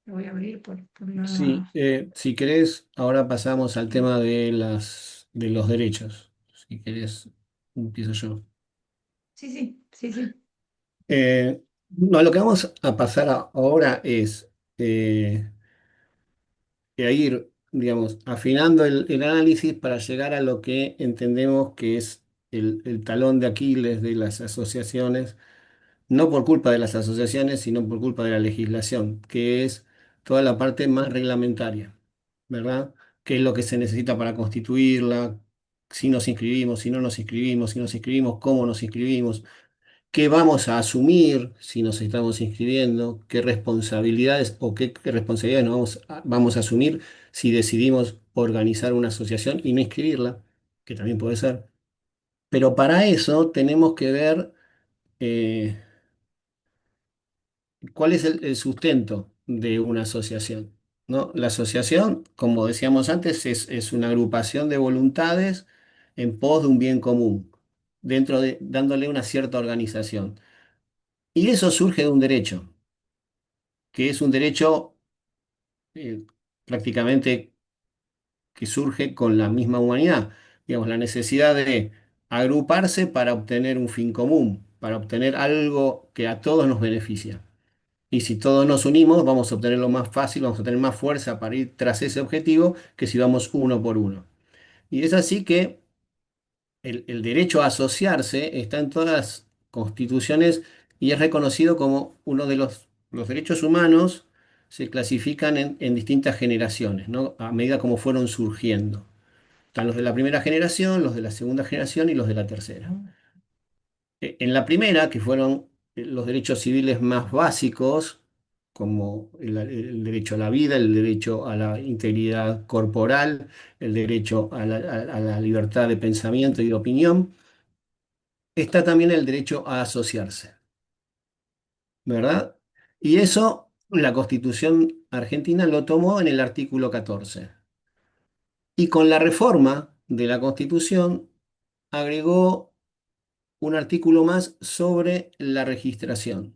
A: Lo voy a abrir por
D: Sí,
A: una...
D: si querés, ahora pasamos al tema de los derechos. Si querés, empiezo yo.
A: Sí, sí, sí, sí.
D: No, lo que vamos a pasar ahora es a ir, digamos, afinando el análisis para llegar a lo que entendemos que es el talón de Aquiles de las asociaciones, no por culpa de las asociaciones, sino por culpa de la legislación, que es toda la parte más reglamentaria, ¿verdad? ¿Qué es lo que se necesita para constituirla? Si nos inscribimos, si no nos inscribimos, si nos inscribimos, cómo nos inscribimos, qué vamos a asumir si nos estamos inscribiendo, qué responsabilidades o qué responsabilidades nos vamos a asumir si decidimos organizar una asociación y no inscribirla, que también puede ser. Pero para eso tenemos que ver eh, cuál es el sustento de una asociación. ¿no? La asociación, como decíamos antes, es una agrupación de voluntades en pos de un bien común, dándole una cierta organización. Y eso surge de un derecho, que es un derecho eh, prácticamente que surge con la misma humanidad. Digamos, la necesidad de agruparse para obtener un fin común, para obtener algo que a todos nos beneficia. Y si todos nos unimos, vamos a obtenerlo más fácil, vamos a tener más fuerza para ir tras ese objetivo que si vamos uno por uno. Y es así que el derecho a asociarse está en todas las constituciones y es reconocido como uno de los derechos humanos. Se clasifican en distintas generaciones, ¿no? A medida como fueron surgiendo. Están los de la primera generación, los de la segunda generación y los de la tercera. En la primera, que fueron los derechos civiles más básicos, como el derecho a la vida, el derecho a la integridad corporal, el derecho a la libertad de pensamiento y de opinión, está también el derecho a asociarse, ¿verdad? Y eso la Constitución argentina lo tomó en el artículo 14. Y con la reforma de la Constitución agregó un artículo más sobre la registración,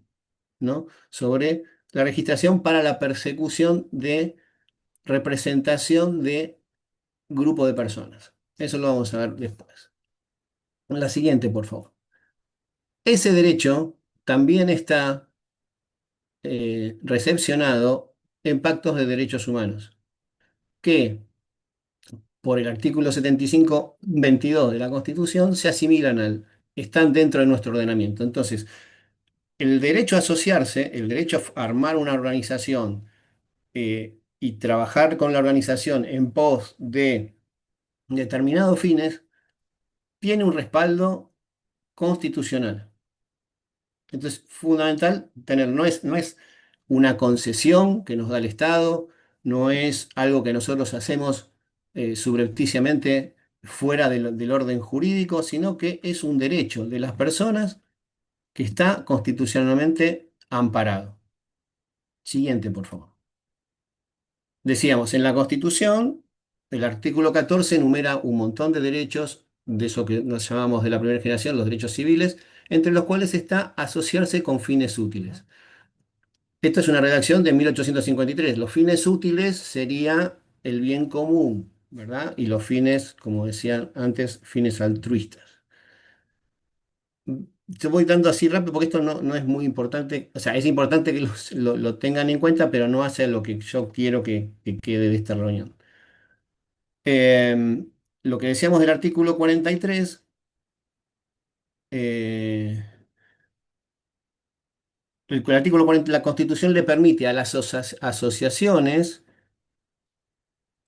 D: ¿no? Sobre la registración para la persecución de representación de grupo de personas. Eso lo vamos a ver después. La siguiente, por favor. Ese derecho también está recepcionado en pactos de derechos humanos, que por el artículo 75-22 de la Constitución se asimilan están dentro de nuestro ordenamiento. Entonces, el derecho a asociarse, el derecho a armar una organización y trabajar con la organización en pos de determinados fines, tiene un respaldo constitucional. Entonces, fundamental tener, no es una concesión que nos da el Estado, no es algo que nosotros hacemos subrepticiamente fuera del orden jurídico, sino que es un derecho de las personas que está constitucionalmente amparado. Siguiente, por favor. Decíamos, en la Constitución, el artículo 14 enumera un montón de derechos, de eso que nos llamamos de la primera generación, los derechos civiles, entre los cuales está asociarse con fines útiles. Esta es una redacción de 1853. Los fines útiles sería el bien común, ¿verdad? Y los fines, como decían antes, fines altruistas. Te voy dando así rápido porque esto no es muy importante. O sea, es importante que lo tengan en cuenta, pero no hace lo que yo quiero que quede de esta reunión. Lo que decíamos del artículo 43, el artículo 40 la Constitución le permite a las asociaciones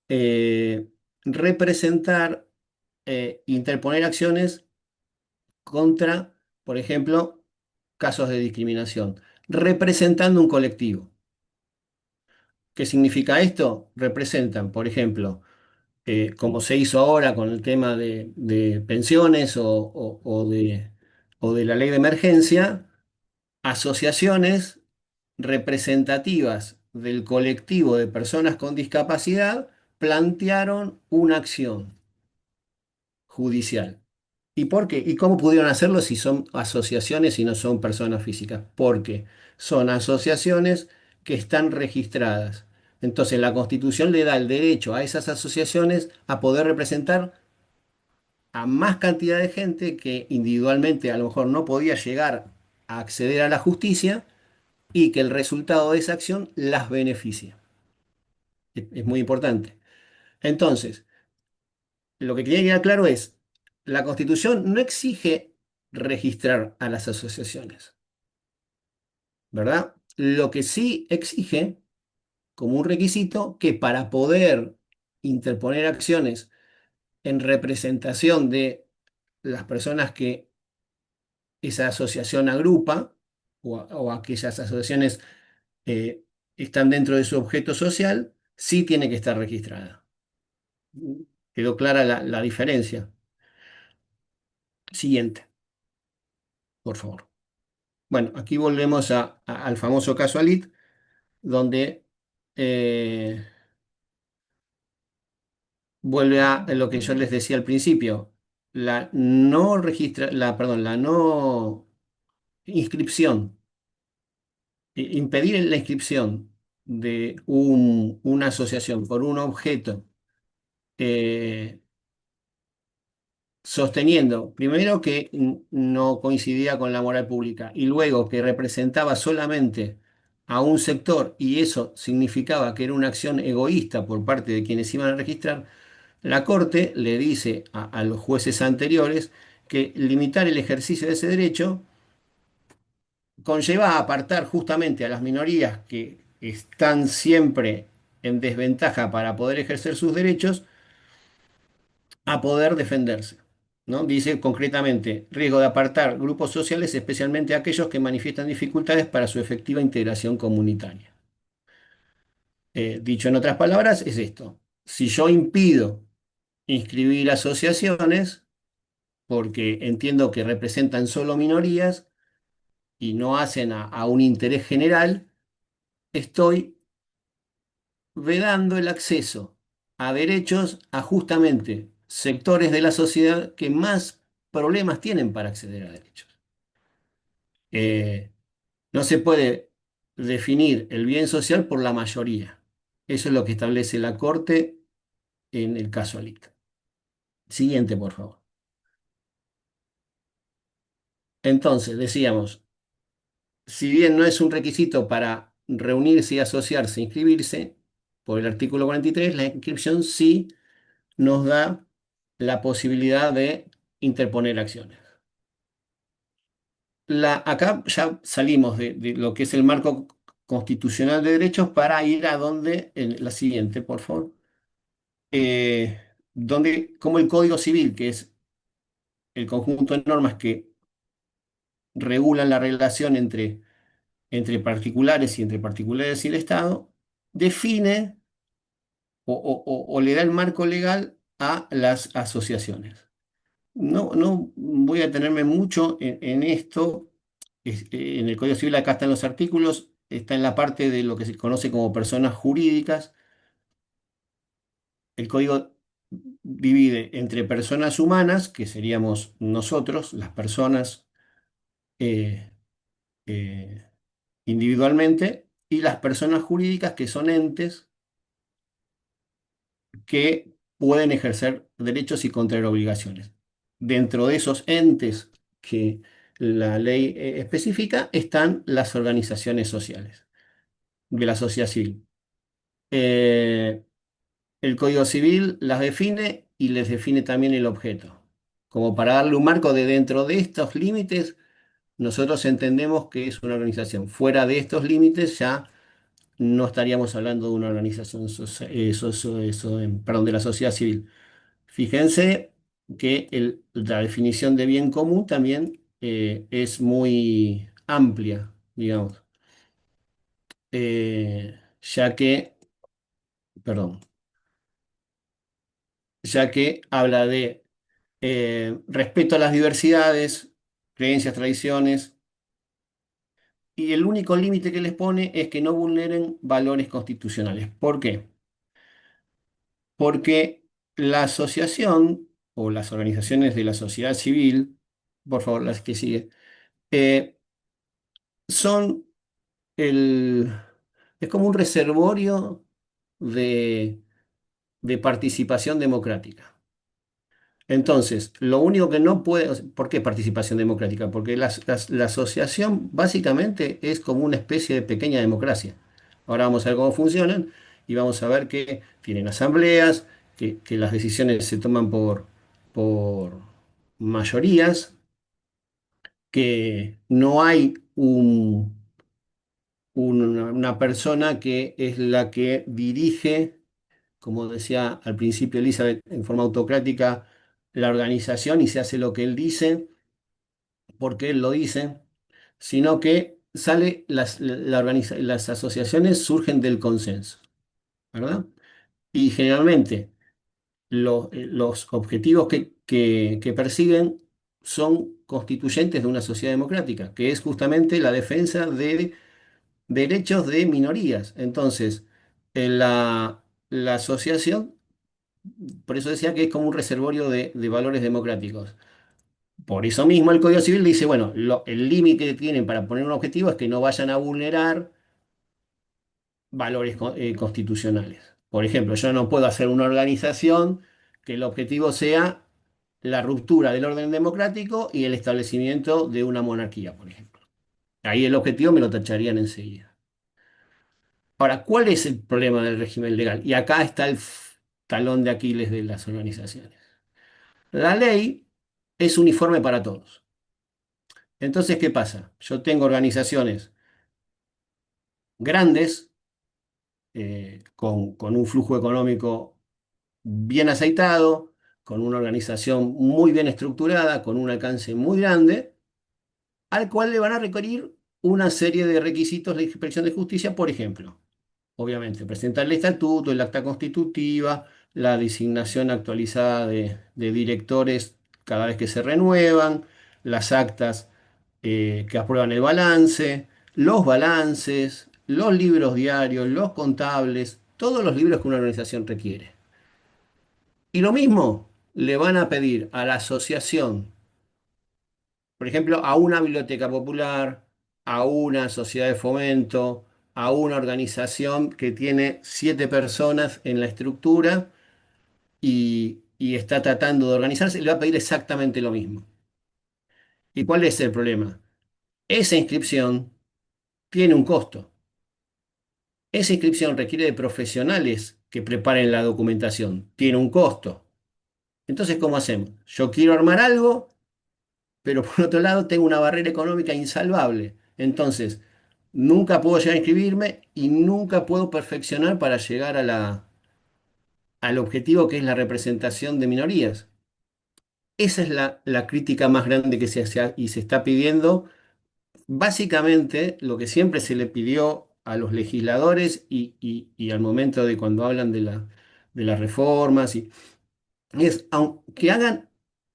D: eh, representar, interponer acciones contra, por ejemplo, casos de discriminación, representando un colectivo. ¿Qué significa esto? Representan, por ejemplo, como se hizo ahora con el tema de pensiones o de la ley de emergencia, asociaciones representativas del colectivo de personas con discapacidad plantearon una acción judicial. ¿Y por qué? ¿Y cómo pudieron hacerlo si son asociaciones y no son personas físicas? Porque son asociaciones que están registradas. Entonces la Constitución le da el derecho a esas asociaciones a poder representar a más cantidad de gente que individualmente a lo mejor no podía llegar a acceder a la justicia y que el resultado de esa acción las beneficia. Es muy importante. Entonces, lo que quería quedar claro es, la Constitución no exige registrar a las asociaciones, ¿verdad? Lo que sí exige como un requisito que para poder interponer acciones en representación de las personas que esa asociación agrupa o aquellas asociaciones eh, están dentro de su objeto social, sí tiene que estar registrada. ¿Quedó clara la diferencia? Siguiente, por favor. Bueno, aquí volvemos al famoso caso Alit, donde vuelve a lo que yo les decía al principio, la no inscripción, impedir la inscripción de una asociación por un objeto, eh, sosteniendo primero que no coincidía con la moral pública y luego que representaba solamente a un sector y eso significaba que era una acción egoísta por parte de quienes iban a registrar, la Corte le dice a los jueces anteriores que limitar el ejercicio de ese derecho conlleva a apartar justamente a las minorías que están siempre en desventaja para poder ejercer sus derechos a poder defenderse, ¿no? Dice concretamente, riesgo de apartar grupos sociales, especialmente aquellos que manifiestan dificultades para su efectiva integración comunitaria. Dicho en otras palabras, es esto. Si yo impido inscribir asociaciones, porque entiendo que representan solo minorías y no hacen a un interés general, estoy vedando el acceso a derechos a justamente sectores de la sociedad que más problemas tienen para acceder a derechos. Eh, no se puede definir el bien social por la mayoría. Eso es lo que establece la Corte en el caso Alita. Siguiente, por favor. Entonces, decíamos, si bien no es un requisito para reunirse y asociarse, inscribirse, por el artículo 43, la inscripción sí nos da la posibilidad de interponer acciones. Acá ya salimos de lo que es el marco constitucional de derechos para ir a donde, en la siguiente, por favor, donde, como el Código Civil, que es el conjunto de normas que regulan la relación entre particulares y entre particulares y el Estado, define o le da el marco legal a las asociaciones. No voy a detenerme mucho en esto. En el Código Civil acá están los artículos, está en la parte de lo que se conoce como personas jurídicas. El código divide entre personas humanas, que seríamos nosotros, las personas eh, eh, individualmente, y las personas jurídicas, que son entes que pueden ejercer derechos y contraer obligaciones. Dentro de esos entes que la ley especifica están las organizaciones sociales de la sociedad civil. Eh, el Código Civil las define y les define también el objeto. Como para darle un marco de dentro de estos límites, nosotros entendemos que es una organización. Fuera de estos límites ya no estaríamos hablando de una organización perdón, de la sociedad civil. Fíjense que la definición de bien común también es muy amplia, digamos, ya que, perdón, ya que habla de respeto a las diversidades, creencias, tradiciones, y el único límite que les pone es que no vulneren valores constitucionales. ¿Por qué? Porque la asociación o las organizaciones de la sociedad civil, por favor, las que sigue, eh, son el, es como un reservorio de, de participación democrática. Entonces, lo único que no puede, ¿por qué participación democrática? Porque la asociación básicamente es como una especie de pequeña democracia. Ahora vamos a ver cómo funcionan y vamos a ver que tienen asambleas, que las decisiones se toman por mayorías, que no hay una persona que es la que dirige, como decía al principio Elizabeth, en forma autocrática la organización y se hace lo que él dice, porque él lo dice, sino que las asociaciones surgen del consenso, ¿verdad? Y generalmente los objetivos que persiguen son constituyentes de una sociedad democrática, que es justamente la defensa de derechos de minorías. Entonces, la asociación Por eso decía que es como un reservorio de valores democráticos. Por eso mismo el Código Civil dice, bueno, el límite que tienen para poner un objetivo es que no vayan a vulnerar valores constitucionales. Por ejemplo, yo no puedo hacer una organización que el objetivo sea la ruptura del orden democrático y el establecimiento de una monarquía, por ejemplo. Ahí el objetivo me lo tacharían enseguida. Ahora, ¿cuál es el problema del régimen legal? Y acá está el talón de Aquiles de las organizaciones. La ley es uniforme para todos. Entonces, ¿qué pasa? Yo tengo organizaciones grandes, con un flujo económico bien aceitado, con una organización muy bien estructurada, con un alcance muy grande, al cual le van a requerir una serie de requisitos de inspección de justicia, por ejemplo, obviamente, presentar el estatuto, el acta constitutiva, la designación actualizada de directores cada vez que se renuevan, las actas que aprueban el balance, los balances, los libros diarios, los contables, todos los libros que una organización requiere. Y lo mismo le van a pedir a la asociación, por ejemplo, a una biblioteca popular, a una sociedad de fomento, a una organización que tiene 7 personas en la estructura y está tratando de organizarse, le va a pedir exactamente lo mismo. ¿Y cuál es el problema? Esa inscripción tiene un costo. Esa inscripción requiere de profesionales que preparen la documentación. Tiene un costo. Entonces, ¿cómo hacemos? Yo quiero armar algo, pero por otro lado tengo una barrera económica insalvable. Entonces, nunca puedo llegar a inscribirme y nunca puedo perfeccionar para llegar al objetivo que es la representación de minorías. Esa es la crítica más grande que se hace y se está pidiendo. Básicamente, lo que siempre se le pidió a los legisladores y al momento de cuando hablan de las reformas, es que hagan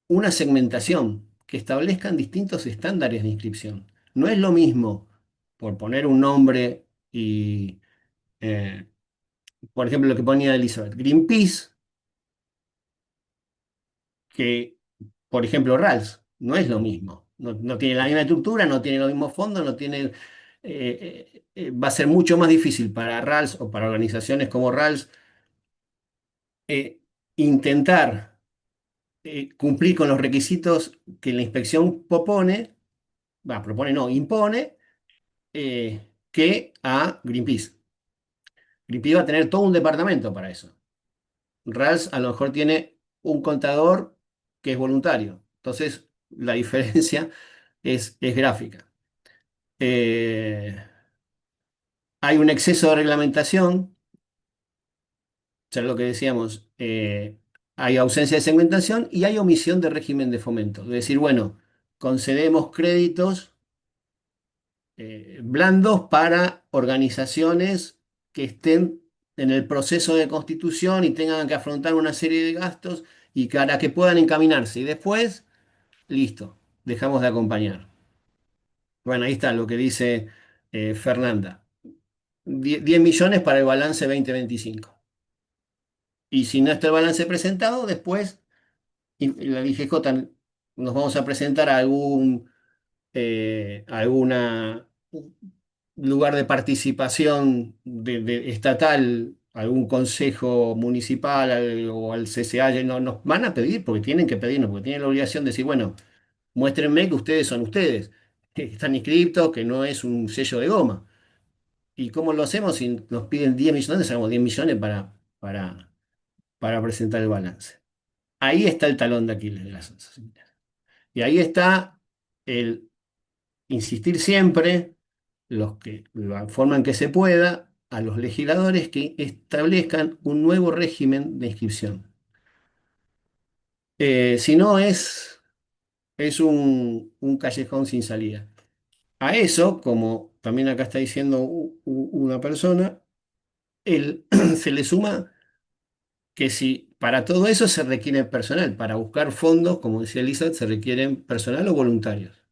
D: una segmentación, que establezcan distintos estándares de inscripción. No es lo mismo, por poner un nombre y, eh, por ejemplo, lo que ponía Elizabeth, Greenpeace, que, por ejemplo, RALS. No es lo mismo. No, no tiene la misma estructura, no tiene los mismos fondos, no tiene, va a ser mucho más difícil para RALS o para organizaciones como RALS eh, intentar cumplir con los requisitos que la inspección propone no, impone, que a Greenpeace. Greenpeace va a tener todo un departamento para eso. RALS a lo mejor tiene un contador que es voluntario. Entonces, la diferencia es gráfica. Eh, Hay un exceso de reglamentación, ya lo que decíamos, hay ausencia de segmentación y hay omisión de régimen de fomento. Es decir, bueno, concedemos créditos blandos para organizaciones que estén en el proceso de constitución y tengan que afrontar una serie de gastos y para que puedan encaminarse. Y después, listo, dejamos de acompañar. Bueno, ahí está lo que dice Fernanda. 10 millones para el balance 2025. Y si no está el balance presentado, después y la DGJ nos vamos a presentar a alguna lugar de participación estatal, algún consejo municipal o al CCA, no, nos van a pedir, porque tienen que pedirnos, porque tienen la obligación de decir, bueno, muéstrenme que ustedes son ustedes, que están inscriptos, que no es un sello de goma. ¿Y cómo lo hacemos si nos piden 10 millones? Sacamos 10 millones para presentar el balance. Ahí está el talón de Aquiles de las asociaciones. Y ahí está el insistir siempre, la forma en que se pueda, a los legisladores que establezcan un nuevo régimen de inscripción. Si no, es un callejón sin salida. A eso, como también acá está diciendo una persona, se le suma que si para todo eso se requiere personal, para buscar fondos, como decía Elizabeth, se requieren personal o voluntarios.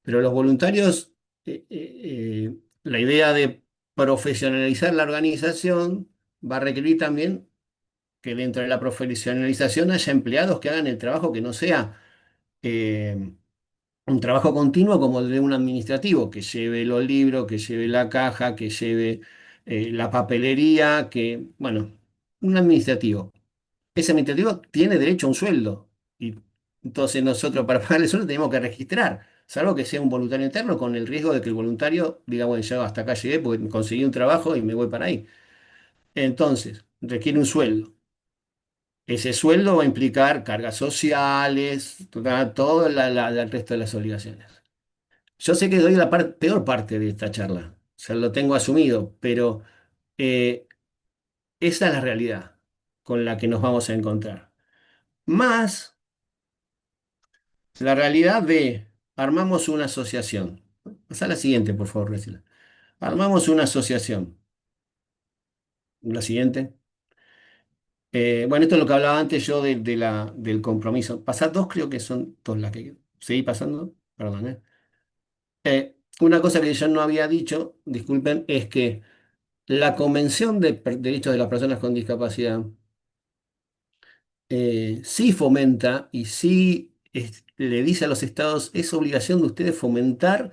D: Pero los voluntarios, la idea de profesionalizar la organización va a requerir también que dentro de la profesionalización haya empleados que hagan el trabajo que no sea eh, un trabajo continuo como el de un administrativo, que lleve los libros, que lleve la caja, que lleve la papelería, que, bueno, un administrativo. Ese administrativo tiene derecho a un sueldo. Y entonces nosotros para pagarle el sueldo tenemos que registrar, salvo que sea un voluntario interno con el riesgo de que el voluntario diga, bueno, yo hasta acá llegué porque conseguí un trabajo y me voy para ahí. Entonces, requiere un sueldo. Ese sueldo va a implicar cargas sociales, todo el resto de las obligaciones. Yo sé que doy la peor parte de esta charla, o sea, lo tengo asumido, pero eh, esa es la realidad con la que nos vamos a encontrar. Más la realidad de armamos una asociación. Pasa la siguiente, por favor, Graciela. Armamos una asociación. La siguiente. Bueno, esto es lo que hablaba antes yo del compromiso. Pasar dos, creo que son dos las que... ¿Seguí pasando? Perdón, ¿eh? Una cosa que yo no había dicho, disculpen, es que la Convención de Derechos de las Personas con Discapacidad sí fomenta y sí le dice a los estados, es obligación de ustedes fomentar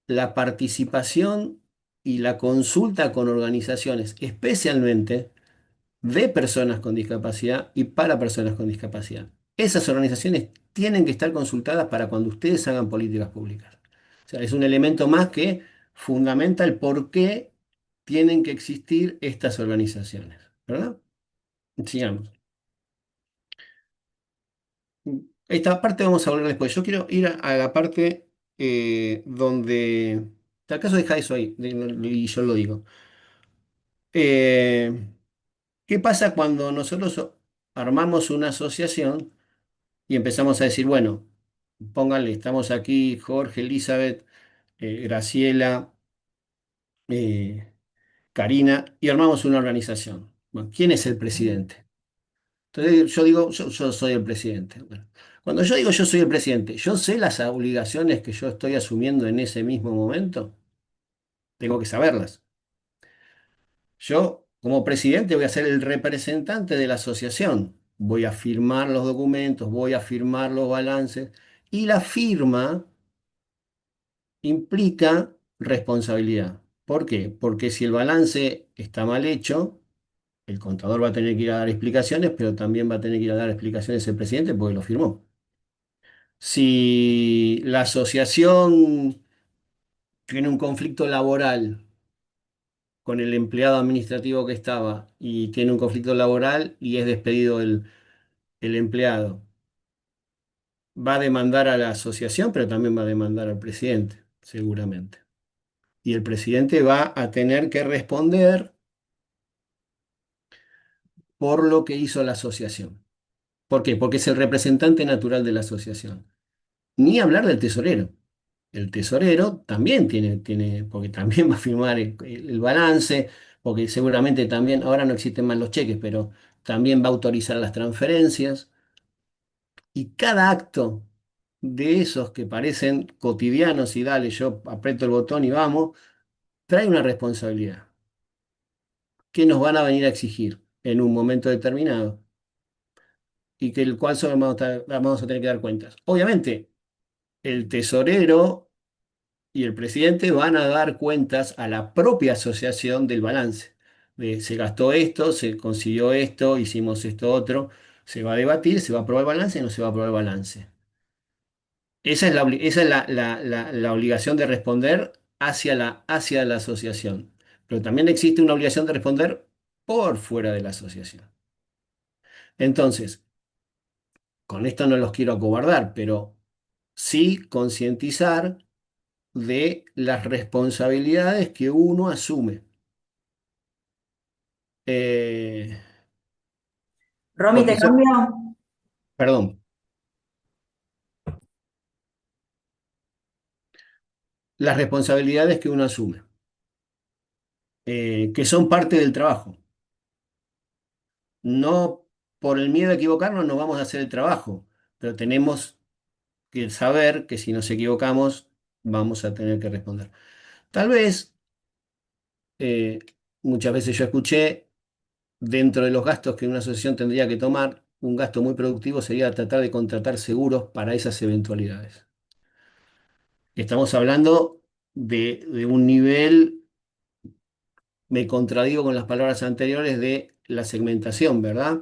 D: la participación y la consulta con organizaciones, especialmente de personas con discapacidad y para personas con discapacidad. Esas organizaciones tienen que estar consultadas para cuando ustedes hagan políticas públicas. O sea, es un elemento más que fundamenta el por qué tienen que existir estas organizaciones, ¿verdad? Sigamos. Esta parte vamos a hablar después. Yo quiero ir a la parte donde... ¿Acaso deja eso ahí? Y yo lo digo. Eh, ¿Qué pasa cuando nosotros armamos una asociación y empezamos a decir, bueno, pónganle, estamos aquí Jorge, Elizabeth, Graciela, eh, Karina, y armamos una organización? Bueno, ¿quién es el presidente? Entonces yo digo, yo soy el presidente. Bueno, cuando yo digo yo soy el presidente, ¿yo sé las obligaciones que yo estoy asumiendo en ese mismo momento? Tengo que saberlas. Yo, como presidente, voy a ser el representante de la asociación. Voy a firmar los documentos, voy a firmar los balances. Y la firma implica responsabilidad. ¿Por qué? Porque si el balance está mal hecho, el contador va a tener que ir a dar explicaciones, pero también va a tener que ir a dar explicaciones el presidente porque lo firmó. Si la asociación tiene un conflicto laboral con el empleado administrativo que estaba y tiene un conflicto laboral y es despedido el empleado, va a demandar a la asociación, pero también va a demandar al presidente, seguramente. Y el presidente va a tener que responder por lo que hizo la asociación. ¿Por qué? Porque es el representante natural de la asociación. Ni hablar del tesorero. El tesorero también porque también va a firmar el balance, porque seguramente también, ahora no existen más los cheques, pero también va a autorizar las transferencias. Y cada acto de esos que parecen cotidianos y dale, yo aprieto el botón y vamos, trae una responsabilidad que nos van a venir a exigir en un momento determinado y que el cual solo vamos a tener que dar cuentas. Obviamente, el tesorero y el presidente van a dar cuentas a la propia asociación del balance. De se gastó esto, se consiguió esto, hicimos esto otro. Se va a debatir, se va a aprobar el balance y no se va a aprobar el balance. Esa es la obligación de responder hacia la asociación. Pero también existe una obligación de responder por fuera de la asociación. Entonces, con esto no los quiero acobardar, pero sí concientizar de las responsabilidades que uno asume. Eh,
B: Romy,
D: porque,
B: te cambio.
D: perdón, las responsabilidades que uno asume, que son parte del trabajo. No por el miedo a equivocarnos no vamos a hacer el trabajo, pero tenemos que saber que si nos equivocamos vamos a tener que responder. Tal vez, muchas veces yo escuché dentro de los gastos que una asociación tendría que tomar, un gasto muy productivo sería tratar de contratar seguros para esas eventualidades. Estamos hablando de un nivel, me contradigo con las palabras anteriores de la segmentación, ¿verdad?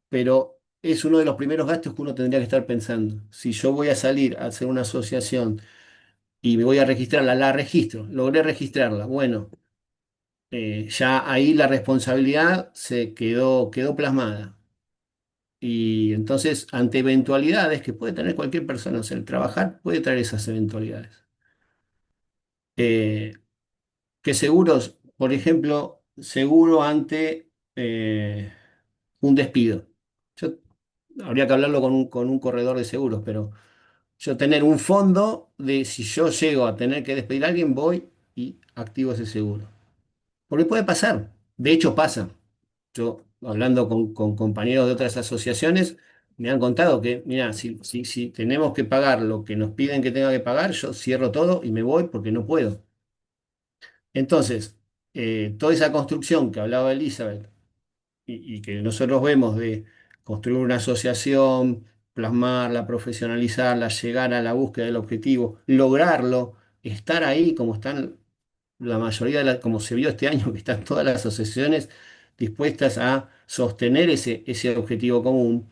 D: Pero es uno de los primeros gastos que uno tendría que estar pensando. Si yo voy a salir a hacer una asociación y me voy a registrarla, la registro, logré registrarla. Bueno, ya ahí la responsabilidad quedó plasmada. Y entonces, ante eventualidades que puede tener cualquier persona, o sea, el trabajar puede traer esas eventualidades. Eh, ¿Qué seguros? Por ejemplo, seguro ante un despido. Yo, habría que hablarlo con un corredor de seguros, pero yo tener un fondo de si yo llego a tener que despedir a alguien, voy y activo ese seguro. Porque puede pasar, de hecho pasa. Yo, hablando con compañeros de otras asociaciones, me han contado que, mira, si tenemos que pagar lo que nos piden que tenga que pagar, yo cierro todo y me voy porque no puedo. Entonces, toda esa construcción que hablaba Elizabeth y que nosotros vemos de construir una asociación, plasmarla, profesionalizarla, llegar a la búsqueda del objetivo, lograrlo, estar ahí como están la mayoría como se vio este año, que están todas las asociaciones dispuestas a sostener ese objetivo común.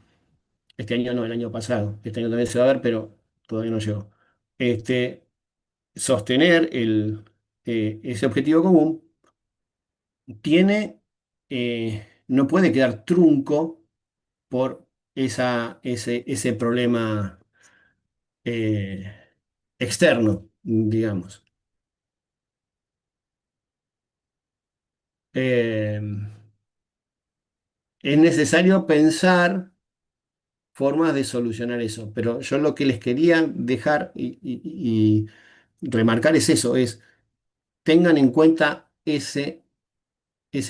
D: Este año no, el año pasado. Este año también se va a ver, pero todavía no llegó. Este, sostener ese objetivo común no puede quedar trunco por ese problema eh, externo, digamos. Eh, es necesario pensar formas de solucionar eso, pero yo lo que les quería dejar y remarcar es eso, es tengan en cuenta ese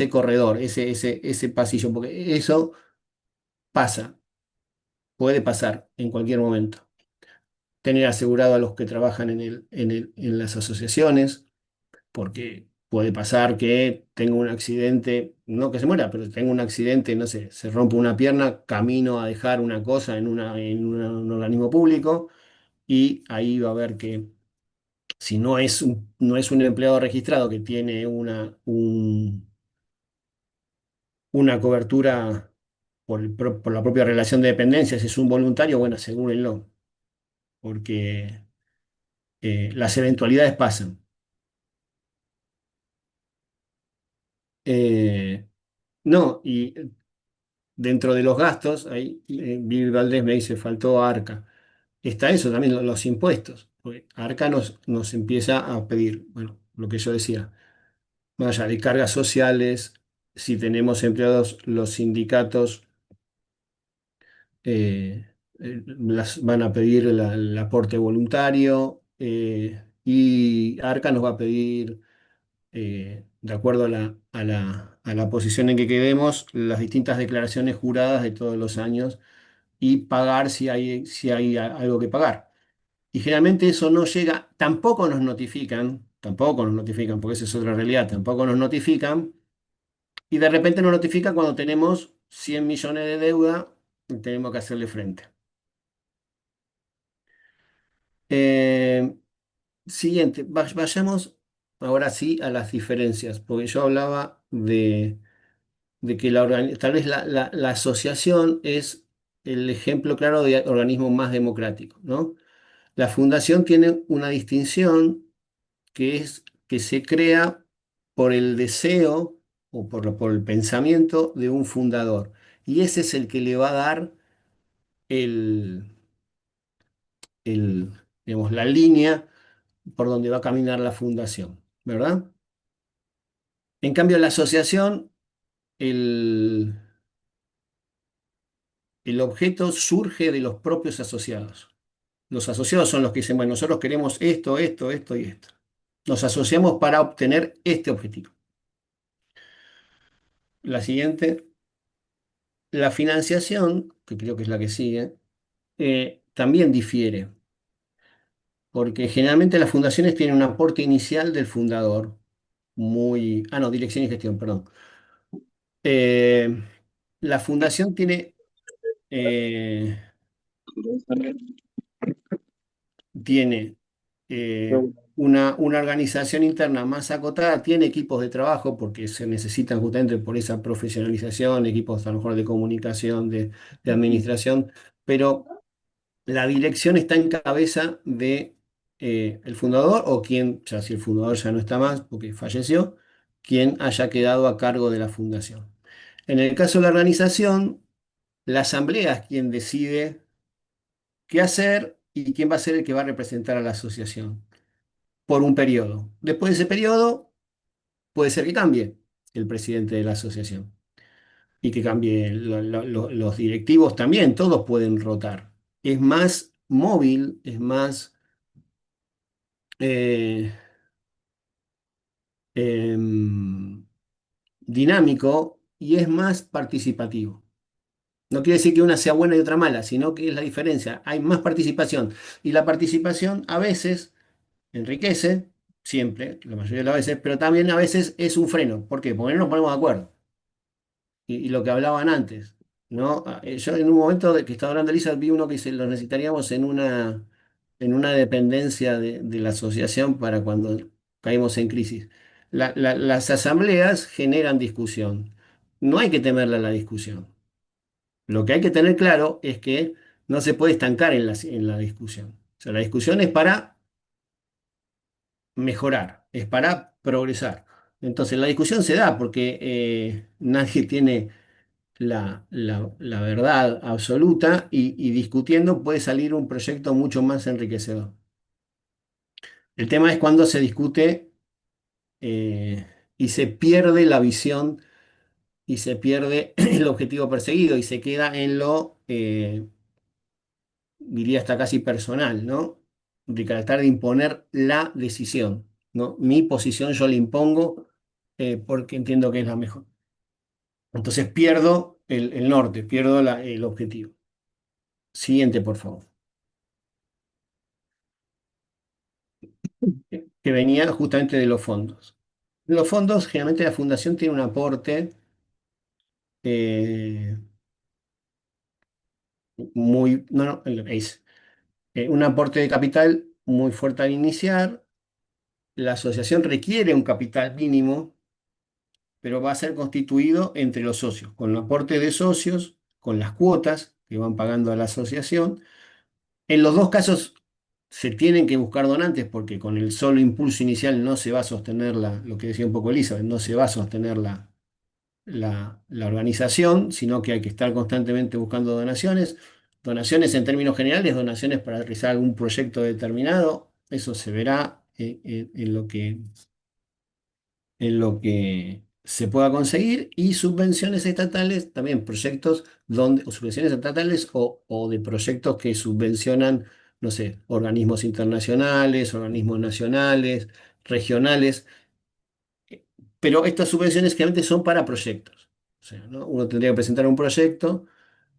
D: corredor, ese pasillo, porque eso pasa, puede pasar en cualquier momento. Tener asegurado a los que trabajan en las asociaciones, porque puede pasar que tenga un accidente, no que se muera, pero tenga un accidente, no sé, se rompe una pierna, camino a dejar una cosa un organismo público, y ahí va a ver que si no es un empleado registrado que tiene una cobertura por la propia relación de dependencia, si es un voluntario, bueno, asegúrenlo, porque las eventualidades pasan. Eh, no, y dentro de los gastos, ahí Vivi Valdés me dice, faltó Arca. Está eso también, los impuestos. Porque Arca nos empieza a pedir, bueno, lo que yo decía, más allá de cargas sociales, si tenemos empleados, los sindicatos van a pedir el aporte voluntario, y Arca nos va a pedir, de acuerdo a la posición en que quedemos, las distintas declaraciones juradas de todos los años y pagar si hay algo que pagar. Y generalmente eso no llega, tampoco nos notifican, porque esa es otra realidad, tampoco nos notifican, y de repente nos notifican cuando tenemos 100 millones de deuda y tenemos que hacerle frente. Eh, Siguiente, vayamos ahora sí a las diferencias, porque yo hablaba de que tal vez la asociación es el ejemplo claro de organismo más democrático, ¿no? La fundación tiene una distinción que es que se crea por el deseo o por el pensamiento de un fundador. Y ese es el que le va a dar el, digamos, la línea por donde va a caminar la fundación, ¿verdad? En cambio, la asociación, el, el objeto surge de los propios asociados. Los asociados son los que dicen, bueno, nosotros queremos esto, esto, esto y esto. Nos asociamos para obtener este objetivo. La siguiente, la financiación, que creo que es la que sigue, también difiere, porque generalmente las fundaciones tienen un aporte inicial del fundador, no, dirección y gestión, perdón. Eh, la fundación eh, tiene una organización interna más acotada, tiene equipos de trabajo porque se necesitan justamente por esa profesionalización, equipos a lo mejor de comunicación, de administración, pero la dirección está en cabeza de el fundador o quien, ya si el fundador ya no está más porque falleció, quien haya quedado a cargo de la fundación. En el caso de la organización, la asamblea es quien decide qué hacer y quién va a ser el que va a representar a la asociación por un periodo. Después de ese periodo, puede ser que cambie el presidente de la asociación y que cambie los directivos también, todos pueden rotar. Es más móvil, es más eh, em, dinámico y es más participativo. No quiere decir que una sea buena y otra mala, sino que es la diferencia. Hay más participación y la participación a veces enriquece, siempre, la mayoría de las veces, pero también a veces es un freno. ¿Por qué? Porque no nos ponemos de acuerdo. Y lo que hablaban antes, ¿no? Yo en un momento de que estaba hablando Elisa, vi uno que dice, lo necesitaríamos en una dependencia de la asociación para cuando caímos en crisis. Las asambleas generan discusión. No hay que temerle a la discusión. Lo que hay que tener claro es que no se puede estancar en la discusión. O sea, la discusión es para mejorar, es para progresar. Entonces, la discusión se da porque nadie tiene la verdad absoluta y discutiendo puede salir un proyecto mucho más enriquecedor. El tema es cuando se discute eh, y se pierde la visión y se pierde el objetivo perseguido y se queda en lo, diría hasta casi personal, ¿no? De tratar de imponer la decisión, ¿no? Mi posición yo la impongo porque entiendo que es la mejor. Entonces pierdo el norte, pierdo el objetivo. Siguiente, por favor. Que venía justamente de los fondos. Los fondos, generalmente la fundación tiene un aporte eh, muy, no, no, es un aporte de capital muy fuerte al iniciar. La asociación requiere un capital mínimo, pero va a ser constituido entre los socios, con el aporte de socios, con las cuotas que van pagando a la asociación. En los dos casos se tienen que buscar donantes porque con el solo impulso inicial no se va a sostener lo que decía un poco Elizabeth, no se va a sostener la organización, sino que hay que estar constantemente buscando donaciones. Donaciones en términos generales, donaciones para realizar algún proyecto determinado, eso se verá en lo que se pueda conseguir, y subvenciones estatales, también proyectos donde, o subvenciones estatales o de proyectos que subvencionan, no sé, organismos internacionales, organismos nacionales, regionales, pero estas subvenciones generalmente son para proyectos. O sea, ¿no? Uno tendría que presentar un proyecto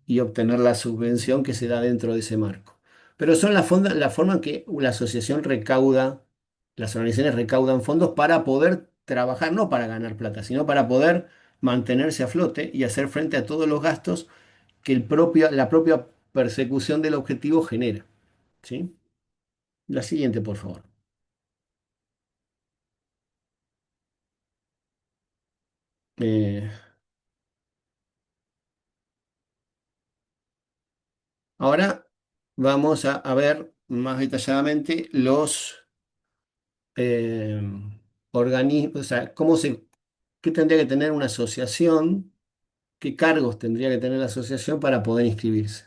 D: y obtener la subvención que se da dentro de ese marco. Pero son la forma en que la asociación recauda, las organizaciones recaudan fondos para poder trabajar, no para ganar plata, sino para poder mantenerse a flote y hacer frente a todos los gastos que la propia persecución del objetivo genera. ¿Sí? La siguiente, por favor. Eh, ahora vamos a ver más detalladamente los eh, organismos, o sea, qué tendría que tener una asociación, qué cargos tendría que tener la asociación para poder inscribirse.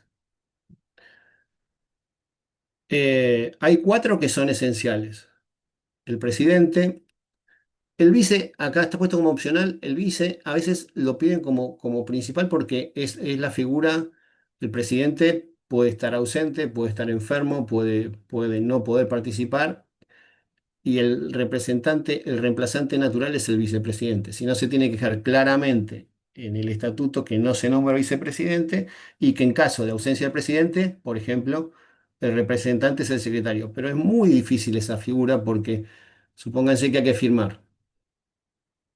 D: Hay cuatro que son esenciales. El presidente, el vice, acá está puesto como opcional, el vice a veces lo piden como principal porque es la figura, el presidente puede estar ausente, puede estar enfermo, puede no poder participar y el representante, el reemplazante natural es el vicepresidente. Si no, se tiene que dejar claramente en el estatuto que no se nombra vicepresidente y que en caso de ausencia del presidente, por ejemplo, el representante es el secretario. Pero es muy difícil esa figura porque supónganse que hay que firmar,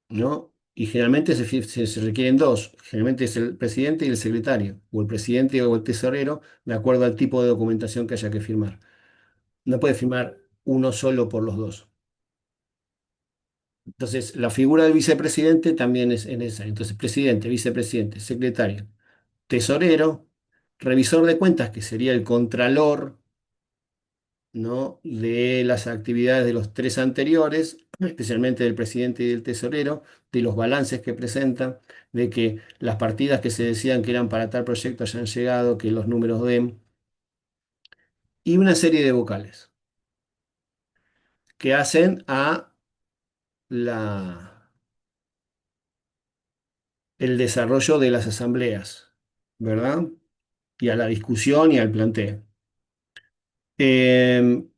D: ¿no? Y generalmente se requieren dos, generalmente es el presidente y el secretario, o el presidente o el tesorero, de acuerdo al tipo de documentación que haya que firmar. No puede firmar uno solo por los dos. Entonces, la figura del vicepresidente también es necesaria. Entonces, presidente, vicepresidente, secretario, tesorero, revisor de cuentas, que sería el contralor, ¿no? De las actividades de los tres anteriores, especialmente del presidente y del tesorero, de los balances que presentan, de que las partidas que se decían que eran para tal proyecto hayan llegado, que los números den, y una serie de vocales que hacen a la, el desarrollo de las asambleas, ¿verdad? Y a la discusión y al planteo. Em,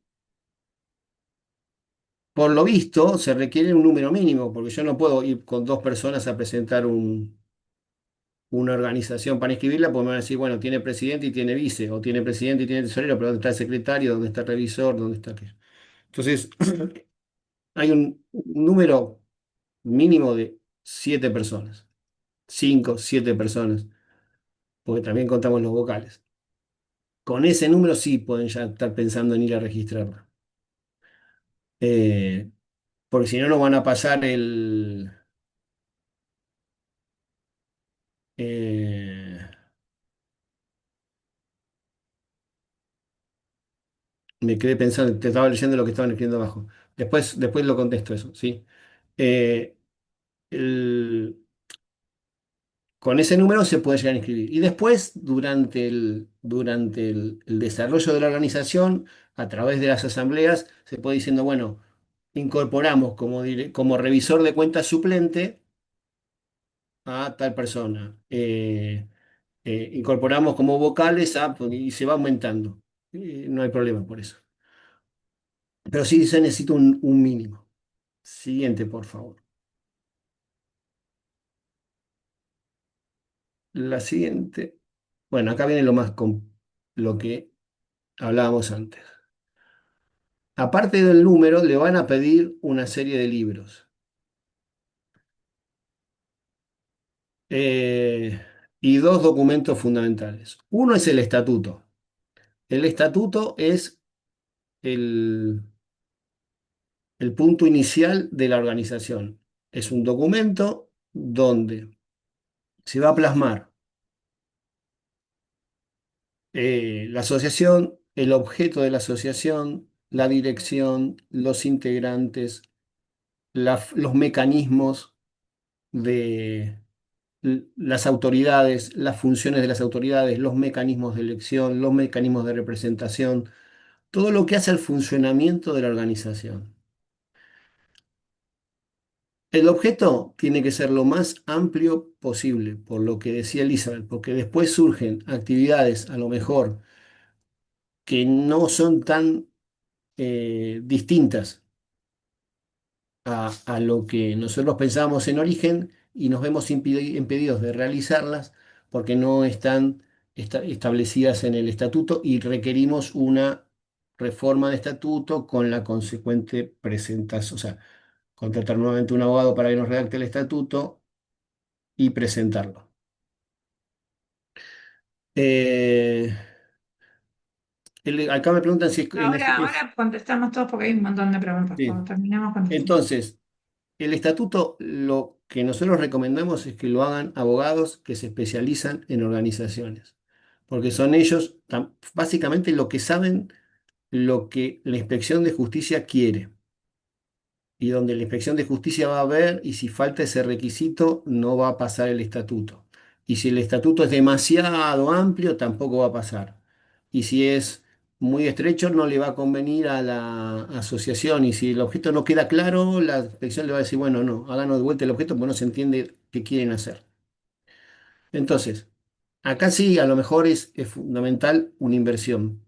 D: por lo visto, se requiere un número mínimo, porque yo no puedo ir con dos personas a presentar una organización para inscribirla, porque me van a decir, bueno, tiene presidente y tiene vice, o tiene presidente y tiene tesorero, pero ¿dónde está el secretario? ¿Dónde está el revisor? ¿Dónde está aquello? Entonces, hay un número mínimo de 7 personas, 5, 7 personas, porque también contamos los vocales. Con ese número sí pueden ya estar pensando en ir a registrarla. Eh, porque si no, no van a pasar eh, me quedé pensando, te estaba leyendo lo que estaban escribiendo abajo. Después lo contesto eso, ¿sí? Eh, el- con ese número se puede llegar a inscribir. Y después, durante el desarrollo de la organización, a través de las asambleas, se puede diciendo, bueno, incorporamos como revisor de cuentas suplente a tal persona. Incorporamos como vocales y se va aumentando. No hay problema por eso. Pero sí se necesita un mínimo. Siguiente, por favor. La siguiente. Bueno, acá viene lo que hablábamos antes. Aparte del número, le van a pedir una serie de libros. Eh, y dos documentos fundamentales. Uno es el estatuto. El estatuto es el, el punto inicial de la organización. Es un documento donde se va a plasmar la asociación, el objeto de la asociación, la dirección, los integrantes, los mecanismos de las autoridades, las funciones de las autoridades, los mecanismos de elección, los mecanismos de representación, todo lo que hace al funcionamiento de la organización. El objeto tiene que ser lo más amplio posible, por lo que decía Elizabeth, porque después surgen actividades a lo mejor que no son tan distintas a lo que nosotros pensábamos en origen y nos vemos impedidos de realizarlas porque no están establecidas en el estatuto y requerimos una reforma de estatuto con la consecuente presentación, o sea, contratar nuevamente un abogado para que nos redacte el estatuto y presentarlo. Eh, acá me preguntan si
A: Ahora contestamos todos porque hay un montón de preguntas.
D: sí.
A: Cuando terminemos, contestamos.
D: Entonces, el estatuto, lo que nosotros recomendamos es que lo hagan abogados que se especializan en organizaciones, porque son ellos básicamente lo que saben lo que la inspección de justicia quiere y donde la inspección de justicia va a ver y si falta ese requisito no va a pasar el estatuto. Y si el estatuto es demasiado amplio, tampoco va a pasar. Y si es muy estrecho, no le va a convenir a la asociación. Y si el objeto no queda claro, la inspección le va a decir, bueno, no, háganos de vuelta el objeto porque no se entiende qué quieren hacer. Entonces, acá sí, a lo mejor es fundamental una inversión.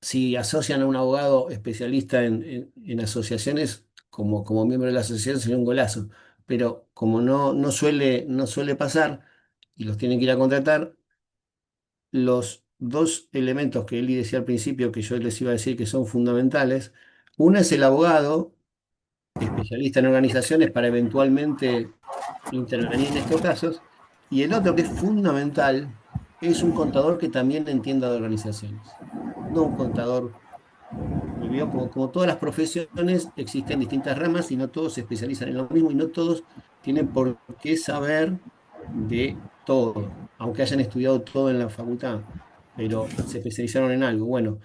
D: Si asocian a un abogado especialista en asociaciones, como miembro de la asociación, sería un golazo. Pero como no suele pasar y los tienen que ir a contratar, los dos elementos que Eli decía al principio, que yo les iba a decir que son fundamentales, una es el abogado especialista en organizaciones para eventualmente intervenir en estos casos. Y el otro que es fundamental es un contador que también entienda de organizaciones. No un contador, ¿vio? Como todas las profesiones, existen distintas ramas y no todos se especializan en lo mismo y no todos tienen por qué saber de todo, aunque hayan estudiado todo en la facultad, pero se especializaron en algo. Bueno,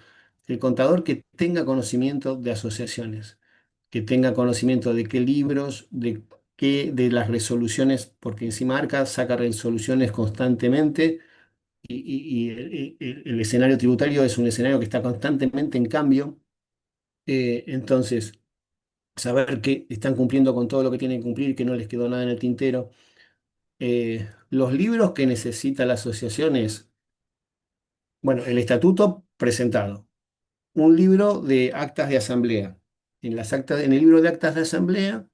D: el contador que tenga conocimiento de asociaciones, que tenga conocimiento de qué libros, de las resoluciones, porque encima Arca saca resoluciones constantemente y el escenario tributario es un escenario que está constantemente en cambio. Entonces, saber que están cumpliendo con todo lo que tienen que cumplir, que no les quedó nada en el tintero. Los libros que necesita la asociación es, bueno, el estatuto presentado, un libro de actas de asamblea. En el libro de actas de asamblea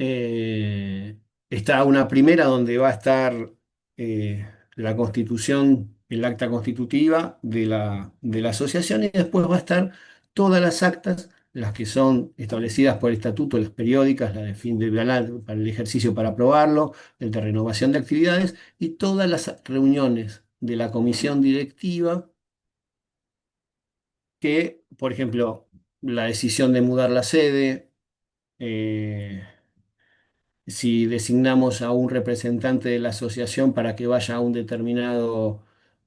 D: Eh, está una primera donde va a estar la constitución, el acta constitutiva de la asociación y después va a estar todas las actas, las que son establecidas por el estatuto, las periódicas, la de fin de para el ejercicio para aprobarlo, el de renovación de actividades y todas las reuniones de la comisión directiva que, por ejemplo, la decisión de mudar la sede, eh, si designamos a un representante de la asociación para que vaya a un determinado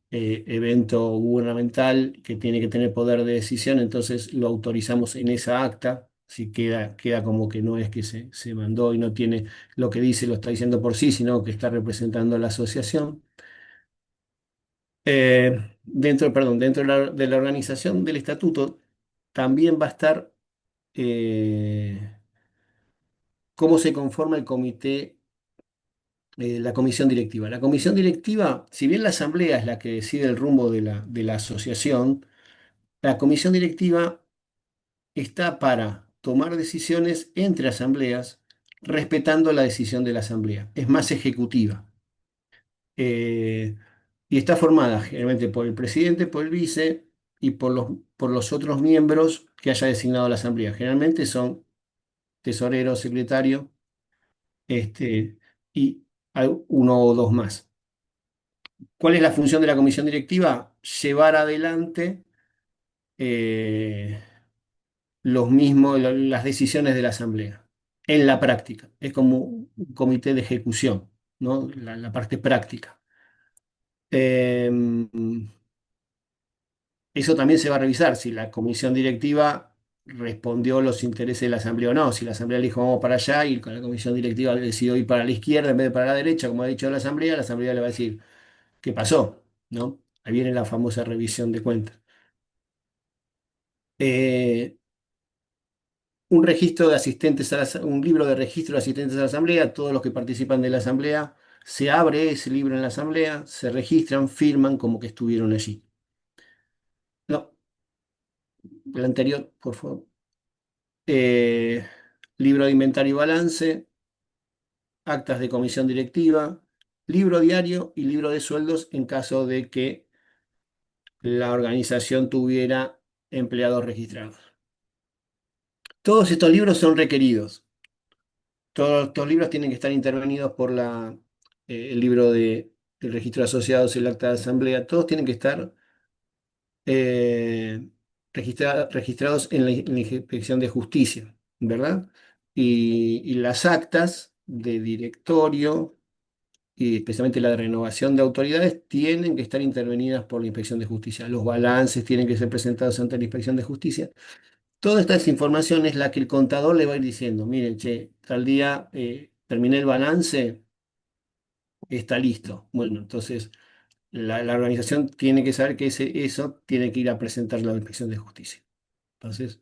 D: evento gubernamental que tiene que tener poder de decisión, entonces lo autorizamos en esa acta. Si queda como que no es que se mandó y no tiene lo que dice, lo está diciendo por sí, sino que está representando a la asociación. Dentro de la organización del estatuto también va a estar cómo se conforma el comité, la comisión directiva. La comisión directiva, si bien la asamblea es la que decide el rumbo de la asociación, la comisión directiva está para tomar decisiones entre asambleas, respetando la decisión de la asamblea. Es más ejecutiva. Eh, y está formada generalmente por el presidente, por el vice y por los otros miembros que haya designado la asamblea. Generalmente son tesorero, secretario, y hay uno o dos más. ¿Cuál es la función de la comisión directiva? Llevar adelante eh, las decisiones de la asamblea en la práctica. Es como un comité de ejecución, ¿no? La parte práctica. Eh, Eso también se va a revisar si la comisión directiva respondió los intereses de la asamblea o no. Si la asamblea le dijo vamos para allá y con la comisión directiva decidió ir para la izquierda en vez de para la derecha, como ha dicho la asamblea le va a decir, ¿qué pasó? ¿No? Ahí viene la famosa revisión de cuentas. Eh, un registro de asistentes un libro de registro de asistentes a la asamblea, todos los que participan de la asamblea, se abre ese libro en la asamblea, se registran, firman como que estuvieron allí. No, el anterior, por favor. Eh, Libro de inventario y balance, actas de comisión directiva, libro diario y libro de sueldos en caso de que la organización tuviera empleados registrados. Todos estos libros son requeridos. Todos estos libros tienen que estar intervenidos por el libro del registro de asociados, el acta de asamblea, todos tienen que estar eh, registrados en la Inspección de Justicia, ¿verdad? Y las actas de directorio, y especialmente la de renovación de autoridades, tienen que estar intervenidas por la Inspección de Justicia. Los balances tienen que ser presentados ante la Inspección de Justicia. Toda esta información es la que el contador le va a ir diciendo, miren, che, tal día terminé el balance, está listo. Bueno, entonces la organización tiene que saber que eso tiene que ir a presentarlo a la Inspección de Justicia. Entonces,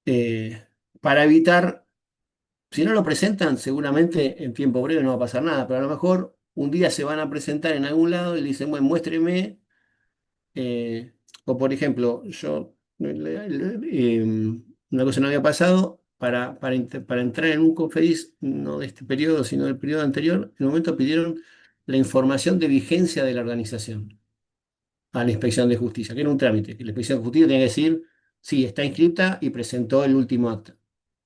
D: eh, para evitar, si no lo presentan, seguramente en tiempo breve no va a pasar nada, pero a lo mejor un día se van a presentar en algún lado y le dicen, bueno, muéstreme. O por ejemplo, una cosa no había pasado, para entrar en un Cofedis, no de este periodo, sino del periodo anterior, en un momento pidieron la información de vigencia de la organización a la Inspección de Justicia, que era un trámite, que la Inspección de Justicia tenía que decir, sí, está inscripta y presentó el último acta.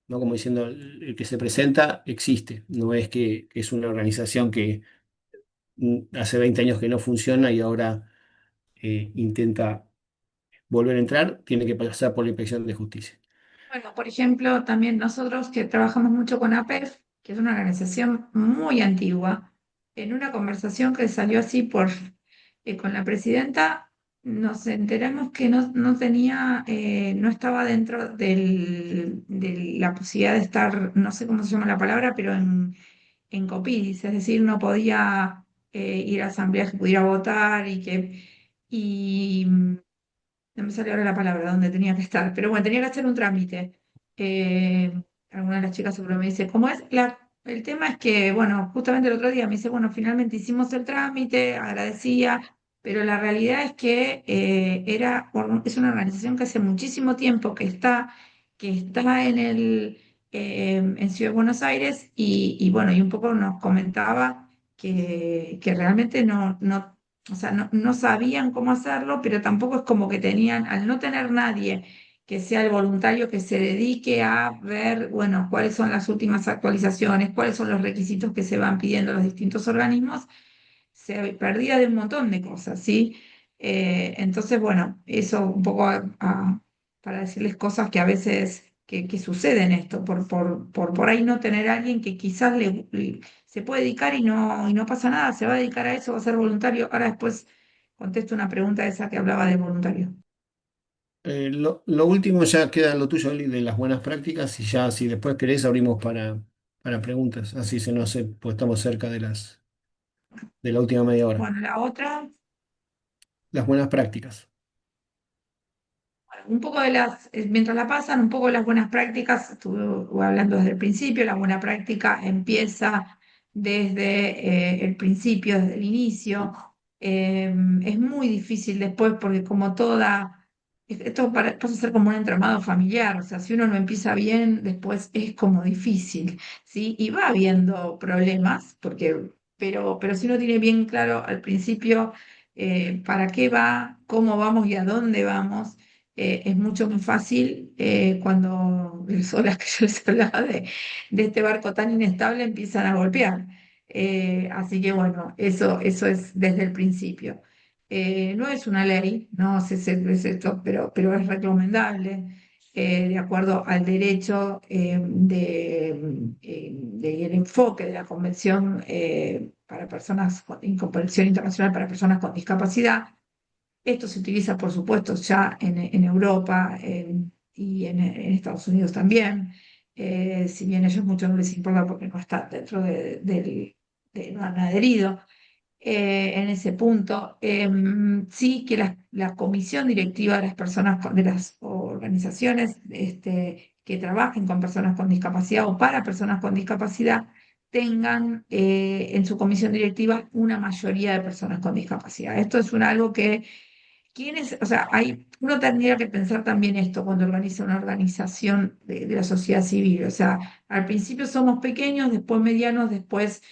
D: ¿no? Como diciendo, el que se presenta existe, no es que es una organización que hace 20 años que no funciona y ahora intenta volver a entrar, tiene que pasar por la inspección de justicia.
A: Bueno, por ejemplo, también nosotros que trabajamos mucho con APEF, que es una organización muy antigua, en una conversación que salió así con la presidenta, nos enteramos que no tenía, no estaba dentro de la posibilidad de estar, no sé cómo se llama la palabra, pero en COPIDIS, es decir, no podía ir a asambleas que pudiera votar y no me sale ahora la palabra, donde tenía que estar, pero bueno, tenía que hacer un trámite. Eh, Alguna de las chicas seguro me dice, ¿cómo es? El tema es que, bueno, justamente el otro día me dice, bueno, finalmente hicimos el trámite, agradecía, pero la realidad es que es una organización que hace muchísimo tiempo que está en Ciudad de Buenos Aires y bueno, y un poco nos comentaba que realmente no, o sea, no sabían cómo hacerlo, pero tampoco es como que tenían, al no tener nadie que sea el voluntario que se dedique a ver, bueno, cuáles son las últimas actualizaciones, cuáles son los requisitos que se van pidiendo a los distintos organismos, se perdía de un montón de cosas, ¿sí? Entonces, bueno, eso un poco para decirles cosas que a veces que suceden esto, por ahí no tener a alguien que quizás se puede dedicar y no pasa nada, se va a dedicar a eso, va a ser voluntario. Ahora después contesto una pregunta esa que hablaba de voluntario.
D: Lo último ya queda lo tuyo, Eli, de las buenas prácticas y ya si después querés abrimos para preguntas, así se nos hace, pues estamos cerca de la última media hora.
A: Bueno, la otra.
D: Las buenas prácticas.
A: Un poco mientras la pasan, un poco de las buenas prácticas, estuve hablando desde el principio, la buena práctica empieza desde el principio, desde el inicio. Es muy difícil después porque como esto pasa a ser como un entramado familiar, o sea, si uno no empieza bien, después es como difícil, ¿sí? Y va habiendo problemas, pero si uno tiene bien claro al principio para qué va, cómo vamos y a dónde vamos es mucho más fácil cuando las olas que yo les hablaba de este barco tan inestable empiezan a golpear. Así que bueno, eso es desde el principio. No es una ley, no sé si es esto, pero es recomendable de acuerdo al derecho del enfoque de la Convención para personas Convención Internacional para Personas con Discapacidad. Esto se utiliza, por supuesto, ya en Europa y en Estados Unidos también, si bien a ellos mucho no les importa porque no está dentro no han adherido en ese punto. Sí que la comisión directiva de las personas, de las organizaciones que trabajen con personas con discapacidad o para personas con discapacidad, tengan en su comisión directiva una mayoría de personas con discapacidad. Esto es algo que o sea, uno tendría que pensar también esto cuando organiza una organización de la sociedad civil. O sea, al principio somos pequeños, después medianos, después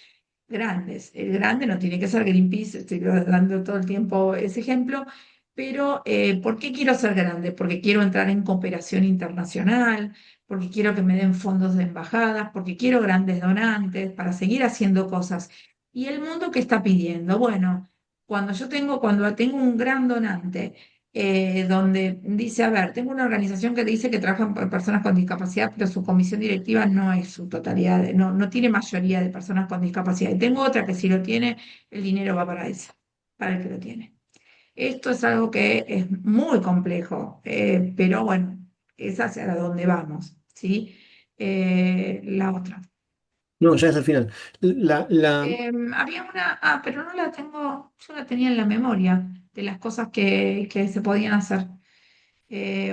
A: grandes. El grande no tiene que ser Greenpeace, estoy dando todo el tiempo ese ejemplo, pero ¿por qué quiero ser grande? Porque quiero entrar en cooperación internacional, porque quiero que me den fondos de embajadas, porque quiero grandes donantes para seguir haciendo cosas. ¿Y el mundo qué está pidiendo? Bueno. Cuando tengo un gran donante, donde dice, a ver, tengo una organización que dice que trabajan por personas con discapacidad, pero su comisión directiva no es su totalidad, no tiene mayoría de personas con discapacidad. Y tengo otra que si lo tiene, el dinero va para esa, para el que lo tiene. Esto es algo que es muy complejo, pero bueno, es hacia donde vamos, ¿sí? La otra.
D: No, ya es el final.
A: Había pero no la tengo, yo la tenía en la memoria de las cosas que se podían hacer,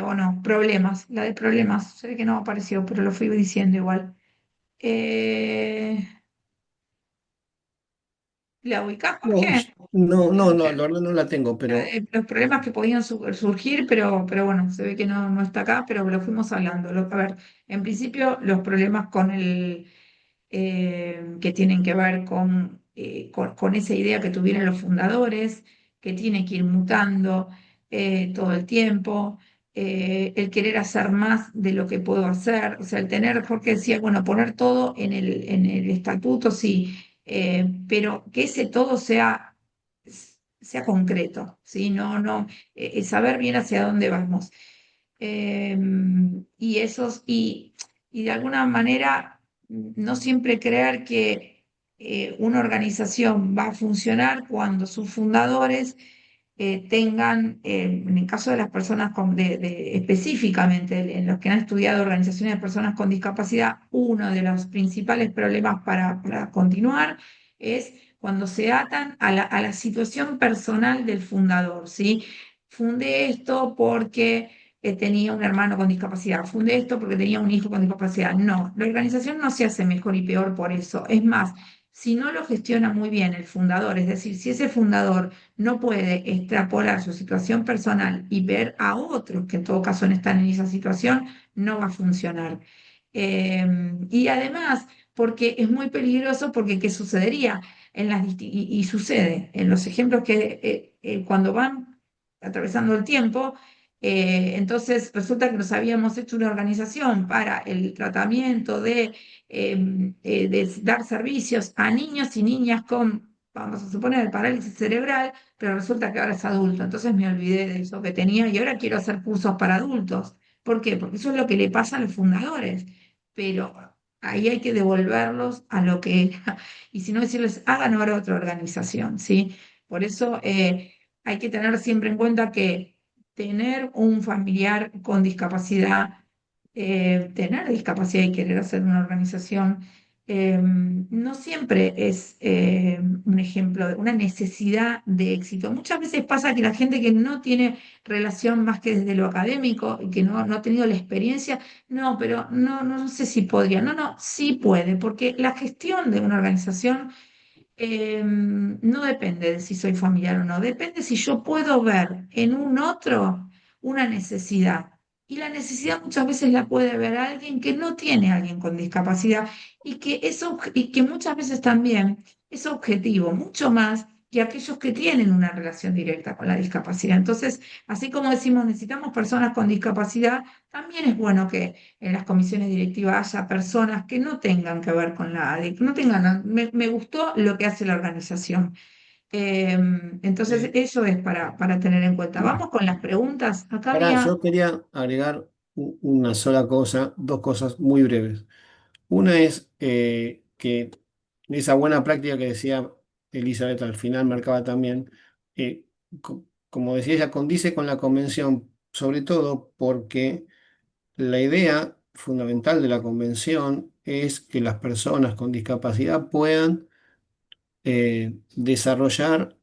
A: o no, problemas, la de problemas, sé que no apareció, pero lo fui diciendo igual. Eh, ¿La ubicás,
D: No,
A: Jorge?
D: no, la verdad no la tengo, pero
A: Los problemas que podían surgir, pero bueno, se ve que no está acá, pero lo fuimos hablando. A ver, en principio los problemas que tienen que ver con esa idea que tuvieron los fundadores, que tiene que ir mutando todo el tiempo. el querer hacer más de lo que puedo hacer, o sea, el tener, Jorge decía, bueno, poner todo en el estatuto, sí, pero que ese todo sea concreto, ¿sí? Saber bien hacia dónde vamos. Eh, y de alguna manera no siempre creer que una organización va a funcionar cuando sus fundadores tengan, en el caso de las personas específicamente en los que han estudiado organizaciones de personas con discapacidad, uno de los principales problemas para continuar es cuando se atan a la situación personal del fundador, ¿sí? Fundé esto porque tenía un hermano con discapacidad, fundé esto porque tenía un hijo con discapacidad. No, la organización no se hace mejor y peor por eso. Es más, si no lo gestiona muy bien el fundador, es decir, si ese fundador no puede extrapolar su situación personal y ver a otros que en todo caso no están en esa situación, no va a funcionar. Y además, porque es muy peligroso, porque ¿qué sucedería? Y sucede en los ejemplos que cuando van atravesando el tiempo, entonces resulta que nos habíamos hecho una organización para el tratamiento de dar servicios a niños y niñas con, vamos a suponer, parálisis cerebral, pero resulta que ahora es adulto. Entonces me olvidé de eso que tenía y ahora quiero hacer cursos para adultos. ¿Por qué? Porque eso es lo que le pasa a los fundadores. Pero ahí hay que devolverlos a lo que era. Y si no, decirles, hagan ahora otra organización, ¿sí? Por eso hay que tener siempre en cuenta que tener un familiar con discapacidad, tener discapacidad y querer hacer una organización, no siempre es un ejemplo de una necesidad de éxito. Muchas veces pasa que la gente que no tiene relación más que desde lo académico y que no ha tenido la experiencia, no, pero no sé si podría, no, sí puede, porque la gestión de una organización no depende de si soy familiar o no, depende si yo puedo ver en un otro una necesidad. Y la necesidad muchas veces la puede ver alguien que no tiene a alguien con discapacidad y que muchas veces también es objetivo, mucho más que aquellos que tienen una relación directa con la discapacidad. Entonces, así como decimos, necesitamos personas con discapacidad, también es bueno que en las comisiones directivas haya personas que no tengan que ver con que no tengan, me gustó lo que hace la organización. Eh, entonces,
D: Eh,
A: eso es para tener en cuenta. Vamos con las preguntas. Acá
D: Pará,
A: había,
D: yo quería agregar una sola cosa, dos cosas muy breves. Una es que esa buena práctica que decía Elizabeth al final marcaba también, como decía ella, condice con la convención, sobre todo porque la idea fundamental de la convención es que las personas con discapacidad puedan desarrollar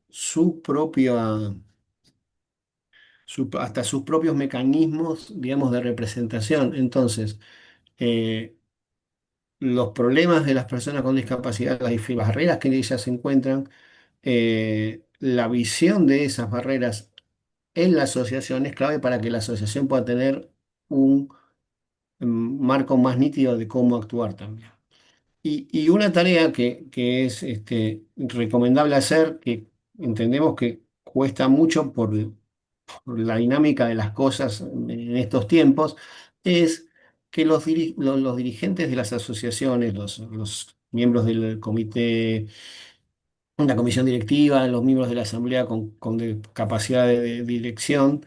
D: hasta sus propios mecanismos, digamos, de representación. Entonces, eh, los problemas de las personas con discapacidad, las barreras que ellas encuentran, la visión de esas barreras en la asociación es clave para que la asociación pueda tener un marco más nítido de cómo actuar también. Y una tarea que es recomendable hacer, que entendemos que cuesta mucho por la dinámica de las cosas en estos tiempos, es que los dirigentes de las asociaciones, los miembros del comité, la comisión directiva, los miembros de la asamblea con capacidad de dirección,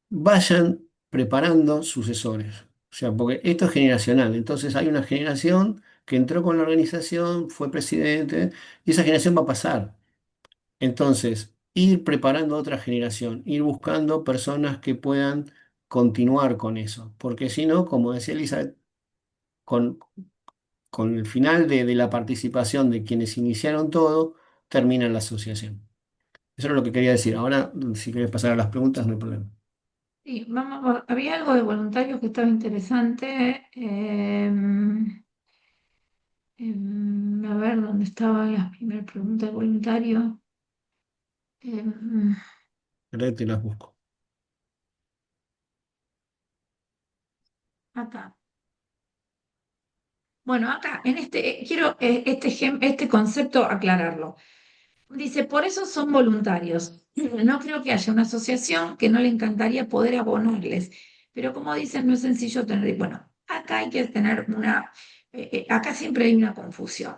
D: vayan preparando sucesores. O sea, porque esto es generacional. Entonces hay una generación que entró con la organización, fue presidente, y esa generación va a pasar. Entonces, ir preparando otra generación, ir buscando personas que puedan continuar con eso. Porque si no, como decía Elizabeth, con, con el final de la participación de quienes iniciaron todo, termina la asociación. Eso es lo que quería decir. Ahora, si querés pasar a las preguntas, no hay problema.
A: sí, había algo de voluntarios que estaba interesante. A ver, ¿dónde estaba la primera pregunta de voluntario? Em,
D: Ahora te las busco.
A: acá. Bueno, acá, quiero este concepto aclararlo. Dice, por eso son voluntarios. No creo que haya una asociación que no le encantaría poder abonarles, pero como dicen, no es sencillo tener, bueno, acá hay que tener acá siempre hay una confusión.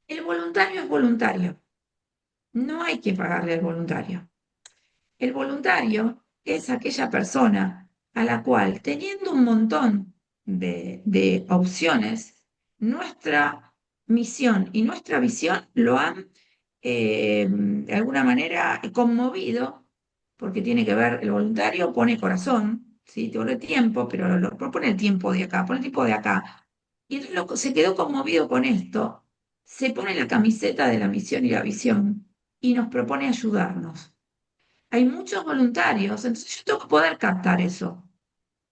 A: El voluntario es voluntario, no hay que pagarle al voluntario. El voluntario es aquella persona a la cual, teniendo un montón de opciones, nuestra misión y nuestra visión lo han, de alguna manera, conmovido, porque tiene que ver, el voluntario pone corazón, ¿sí? Te pone tiempo, pero pone el tiempo de acá, pone el tiempo de acá. Y entonces se quedó conmovido con esto, se pone la camiseta de la misión y la visión y nos propone ayudarnos. Hay muchos voluntarios, entonces yo tengo que poder captar eso,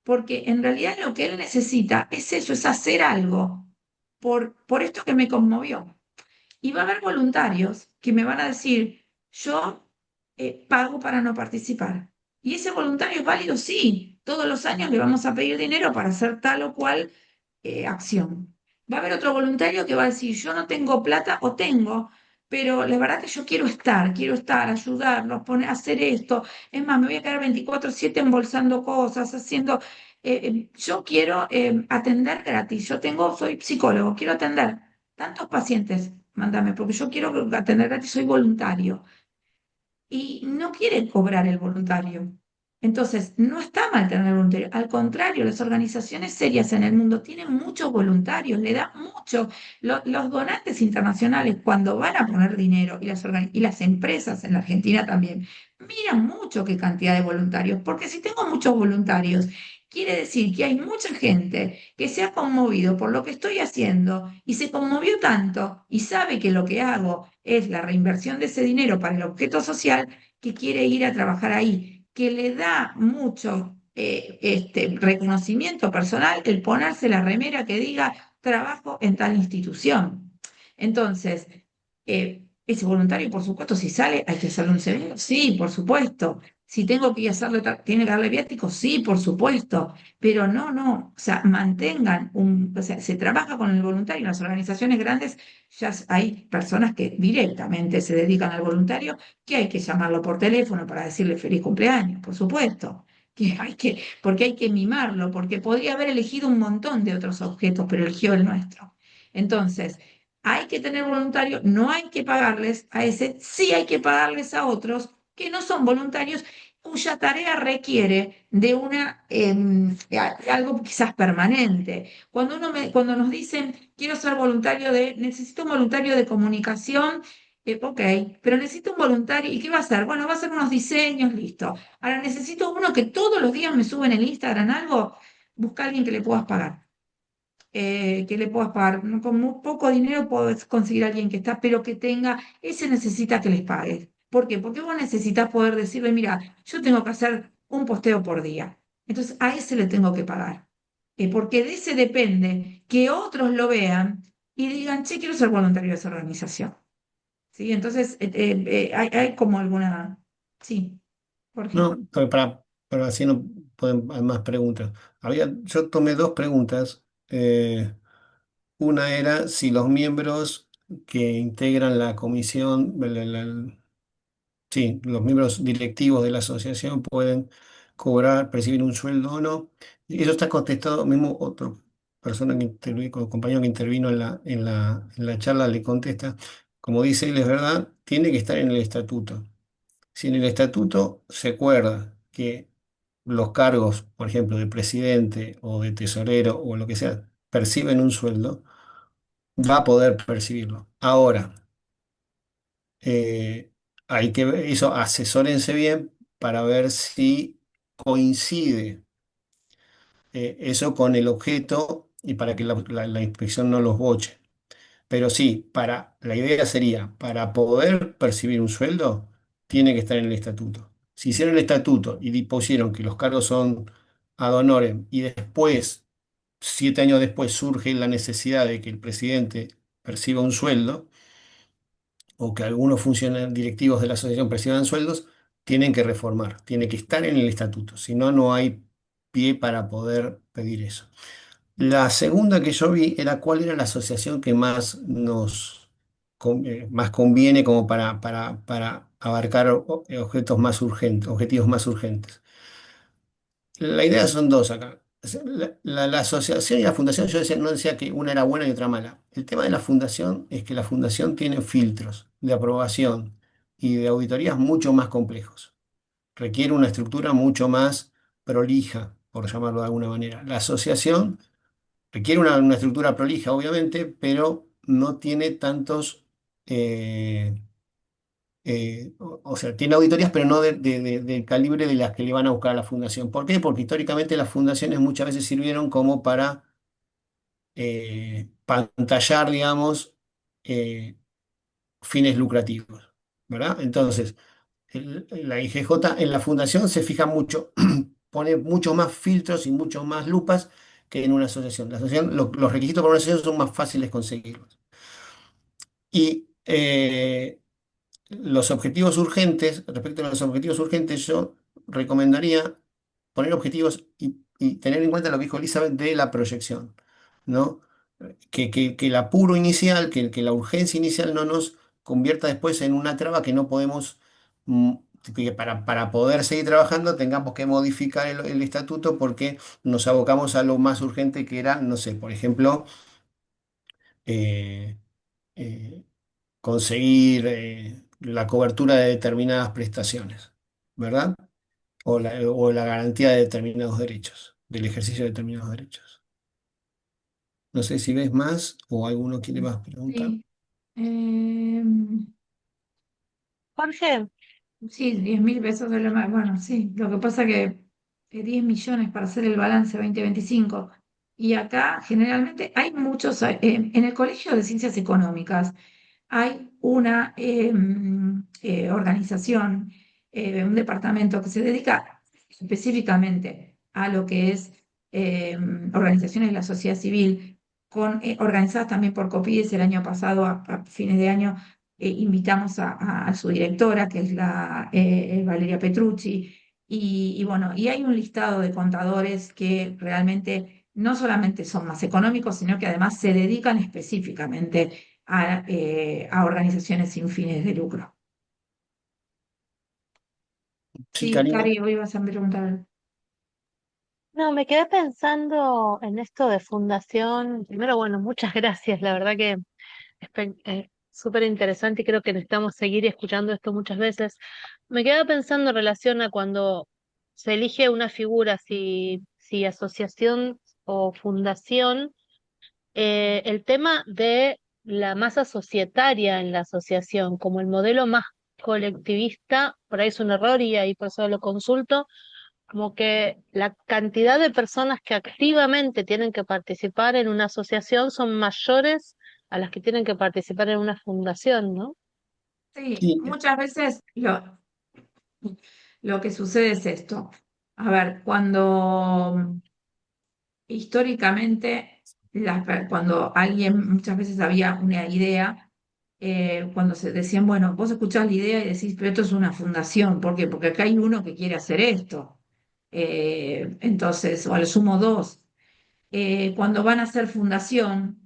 A: porque en realidad lo que él necesita es eso, es hacer algo por esto que me conmovió. Y va a haber voluntarios que me van a decir, yo pago para no participar. Y ese voluntario es válido, sí. Todos los años le vamos a pedir dinero para hacer tal o cual acción. Va a haber otro voluntario que va a decir, yo no tengo plata o tengo, pero la verdad que yo quiero estar, ayudarlos, hacer esto. Es más, me voy a quedar 24/7 embolsando cosas, haciendo... yo quiero atender gratis. Soy psicólogo, quiero atender tantos pacientes, mándame, porque yo quiero atender gratis, soy voluntario y no quiere cobrar el voluntario. Entonces, no está mal tener voluntario. Al contrario, las organizaciones serias en el mundo tienen muchos voluntarios, le dan mucho. Los donantes internacionales, cuando van a poner dinero, y las empresas en la Argentina también, miran mucho qué cantidad de voluntarios, porque si tengo muchos voluntarios, quiere decir que hay mucha gente que se ha conmovido por lo que estoy haciendo y se conmovió tanto y sabe que lo que hago es la reinversión de ese dinero para el objeto social, que quiere ir a trabajar ahí, que le da mucho reconocimiento personal el ponerse la remera que diga trabajo en tal institución. Entonces, ese voluntario, por supuesto, si sale, hay que hacerle un seguro, sí, por supuesto. Si tengo que hacerle, tiene que darle viático, sí, por supuesto, pero no, o sea, o sea, se trabaja con el voluntario en las organizaciones grandes, ya hay personas que directamente se dedican al voluntario, que hay que llamarlo por teléfono para decirle feliz cumpleaños, por supuesto, porque hay que mimarlo, porque podría haber elegido un montón de otros objetos, pero eligió el nuestro. Entonces, hay que tener voluntarios, no hay que pagarles a ese, sí hay que pagarles a otros que no son voluntarios, cuya tarea requiere de algo quizás permanente. Cuando nos dicen, quiero ser necesito un voluntario de comunicación, ok, pero necesito un voluntario, ¿y qué va a hacer? Bueno, va a hacer unos diseños, listo. Ahora necesito uno que todos los días me sube en el Instagram algo, busca a alguien que le puedas pagar. Que le puedas pagar. Con muy poco dinero puedes conseguir a alguien que está, pero que tenga, ese necesita que les pagues. ¿Por qué? Porque vos necesitas poder decirle, mira, yo tengo que hacer un posteo por día. Entonces a ese le tengo que pagar. Porque de ese depende que otros lo vean y digan, che, quiero ser voluntario de esa organización. ¿Sí? Entonces hay como alguna... Sí, Jorge.
D: No, pero así no pueden haber más preguntas. Yo tomé dos preguntas. Una era si los miembros que integran la comisión, sí, los miembros directivos de la asociación pueden cobrar, percibir un sueldo o no. Y eso está contestado, mismo otra persona que intervino, compañero que intervino en la charla le contesta, como dice él, es verdad, tiene que estar en el estatuto. Si en el estatuto se acuerda que los cargos, por ejemplo, de presidente o de tesorero o lo que sea, perciben un sueldo, va a poder percibirlo. Ahora, eh, hay que ver eso, asesórense bien para ver si coincide eso con el objeto y para que la inspección no los boche. Pero sí, la idea sería, para poder percibir un sueldo, tiene que estar en el estatuto. Si hicieron el estatuto y pusieron que los cargos son ad honorem y después, 7 años después, surge la necesidad de que el presidente perciba un sueldo o que algunos funcionarios directivos de la asociación perciban sueldos, tienen que reformar, tiene que estar en el estatuto. Si no, no hay pie para poder pedir eso. La segunda que yo vi era cuál era la asociación que más más conviene como para abarcar objetos más urgentes, objetivos más urgentes. La idea son dos acá. La asociación y la fundación, yo no decía que una era buena y otra mala. El tema de la fundación es que la fundación tiene filtros de aprobación y de auditorías mucho más complejos. Requiere una estructura mucho más prolija, por llamarlo de alguna manera. La asociación requiere una estructura prolija, obviamente, pero no tiene tantos, eh, o sea, tiene auditorías, pero no del calibre de las que le van a buscar a la fundación. ¿Por qué? Porque históricamente las fundaciones muchas veces sirvieron como para pantallar, digamos, eh, fines lucrativos, ¿verdad? Entonces, la IGJ en la fundación se fija mucho, pone muchos más filtros y muchos más lupas que en una asociación. La asociación, los requisitos para una asociación son más fáciles conseguirlos. Y los objetivos urgentes, respecto a los objetivos urgentes, yo recomendaría poner objetivos y tener en cuenta lo que dijo Elizabeth de la proyección, ¿no? Que el apuro inicial, que la urgencia inicial no nos convierta después en una traba que no podemos, mm, que para poder seguir trabajando tengamos que modificar el estatuto porque nos abocamos a lo más urgente que era, no sé, por ejemplo, eh, eh, conseguir la cobertura de determinadas prestaciones, ¿verdad? O la garantía de determinados derechos, del ejercicio de determinados derechos. No sé si ves más o alguno quiere más preguntar.
A: Sí. Em,
C: Jorge,
A: Sí, 10.000 pesos es lo más. Bueno, sí, lo que pasa que 10 millones para hacer el balance 2025. Y acá generalmente hay muchos, en el Colegio de Ciencias Económicas hay una organización, un departamento que se dedica específicamente a lo que es organizaciones de la sociedad civil, organizadas también por COPIDES. El año pasado, a fines de año, invitamos a su directora, que es la Valeria Petrucci, y bueno, y hay un listado de contadores que realmente no solamente son más económicos, sino que además se dedican específicamente a organizaciones sin fines de lucro.
D: Sí,
A: Sí,
D: Karina.
A: Cari, hoy vas a preguntar.
C: no, me quedé pensando en esto de fundación. Primero, bueno, muchas gracias, la verdad que es súper interesante y creo que necesitamos seguir escuchando esto muchas veces. Me quedé pensando en relación a cuando se elige una figura, si asociación o fundación, el tema de la masa societaria en la asociación, como el modelo más colectivista, por ahí es un error y ahí por eso lo consulto, como que la cantidad de personas que activamente tienen que participar en una asociación son mayores a las que tienen que participar en una fundación, ¿no?
A: Sí,
D: Sí,
A: muchas veces lo que sucede es esto. A ver, cuando históricamente, cuando alguien, muchas veces había una idea, cuando se decían, bueno, vos escuchás la idea y decís, pero esto es una fundación. ¿Por qué? Porque acá hay uno que quiere hacer esto. Entonces, o a lo sumo dos. Cuando van a hacer fundación,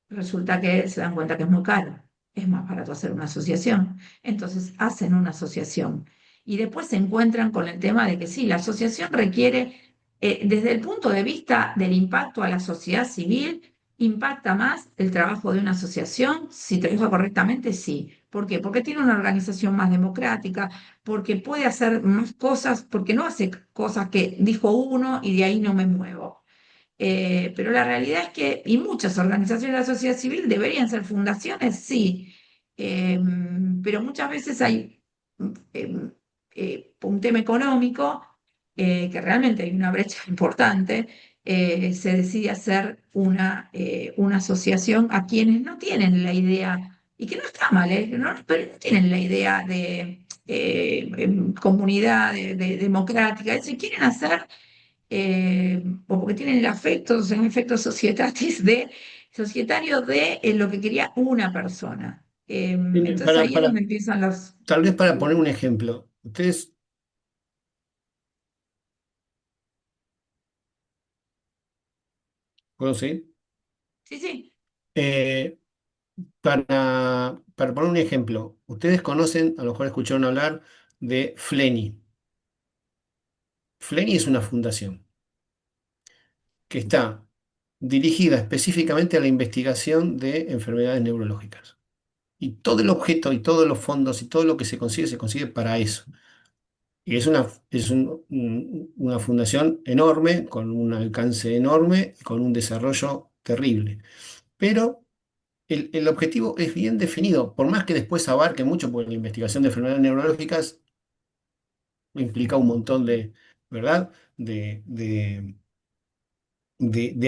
A: resulta que se dan cuenta que es muy caro. Es más barato hacer una asociación. Entonces hacen una asociación. Y después se encuentran con el tema de que sí, la asociación requiere, desde el punto de vista del impacto a la sociedad civil, impacta más el trabajo de una asociación. Si trabaja correctamente, sí. ¿Por qué? Porque tiene una organización más democrática, porque puede hacer más cosas, porque no hace cosas que dijo uno y de ahí no me muevo. Pero la realidad es que, y muchas organizaciones de la sociedad civil deberían ser fundaciones, sí. Eh, pero muchas veces hay eh, un tema económico, que realmente hay una brecha importante. Se decide hacer una asociación a quienes no tienen la idea, y que no está mal, pero no tienen la idea de comunidad democrática. Es decir, quieren hacer, o porque tienen el afecto, son efectos societarios de lo que quería una persona. Entonces ahí es donde empiezan los...
D: tal vez para poner un ejemplo, ustedes, ¿puedo seguir?
A: Sí, sí,
D: Eh, Para poner un ejemplo, ustedes conocen, a lo mejor escucharon hablar de FLENI. FLENI es una fundación que está dirigida específicamente a la investigación de enfermedades neurológicas. Y todo el objeto y todos los fondos y todo lo que se consigue para eso. Y una fundación enorme, con un alcance enorme, y con un desarrollo terrible. Pero el objetivo es bien definido, por más que después abarque mucho, porque la investigación de enfermedades neurológicas implica un montón de, ¿verdad? De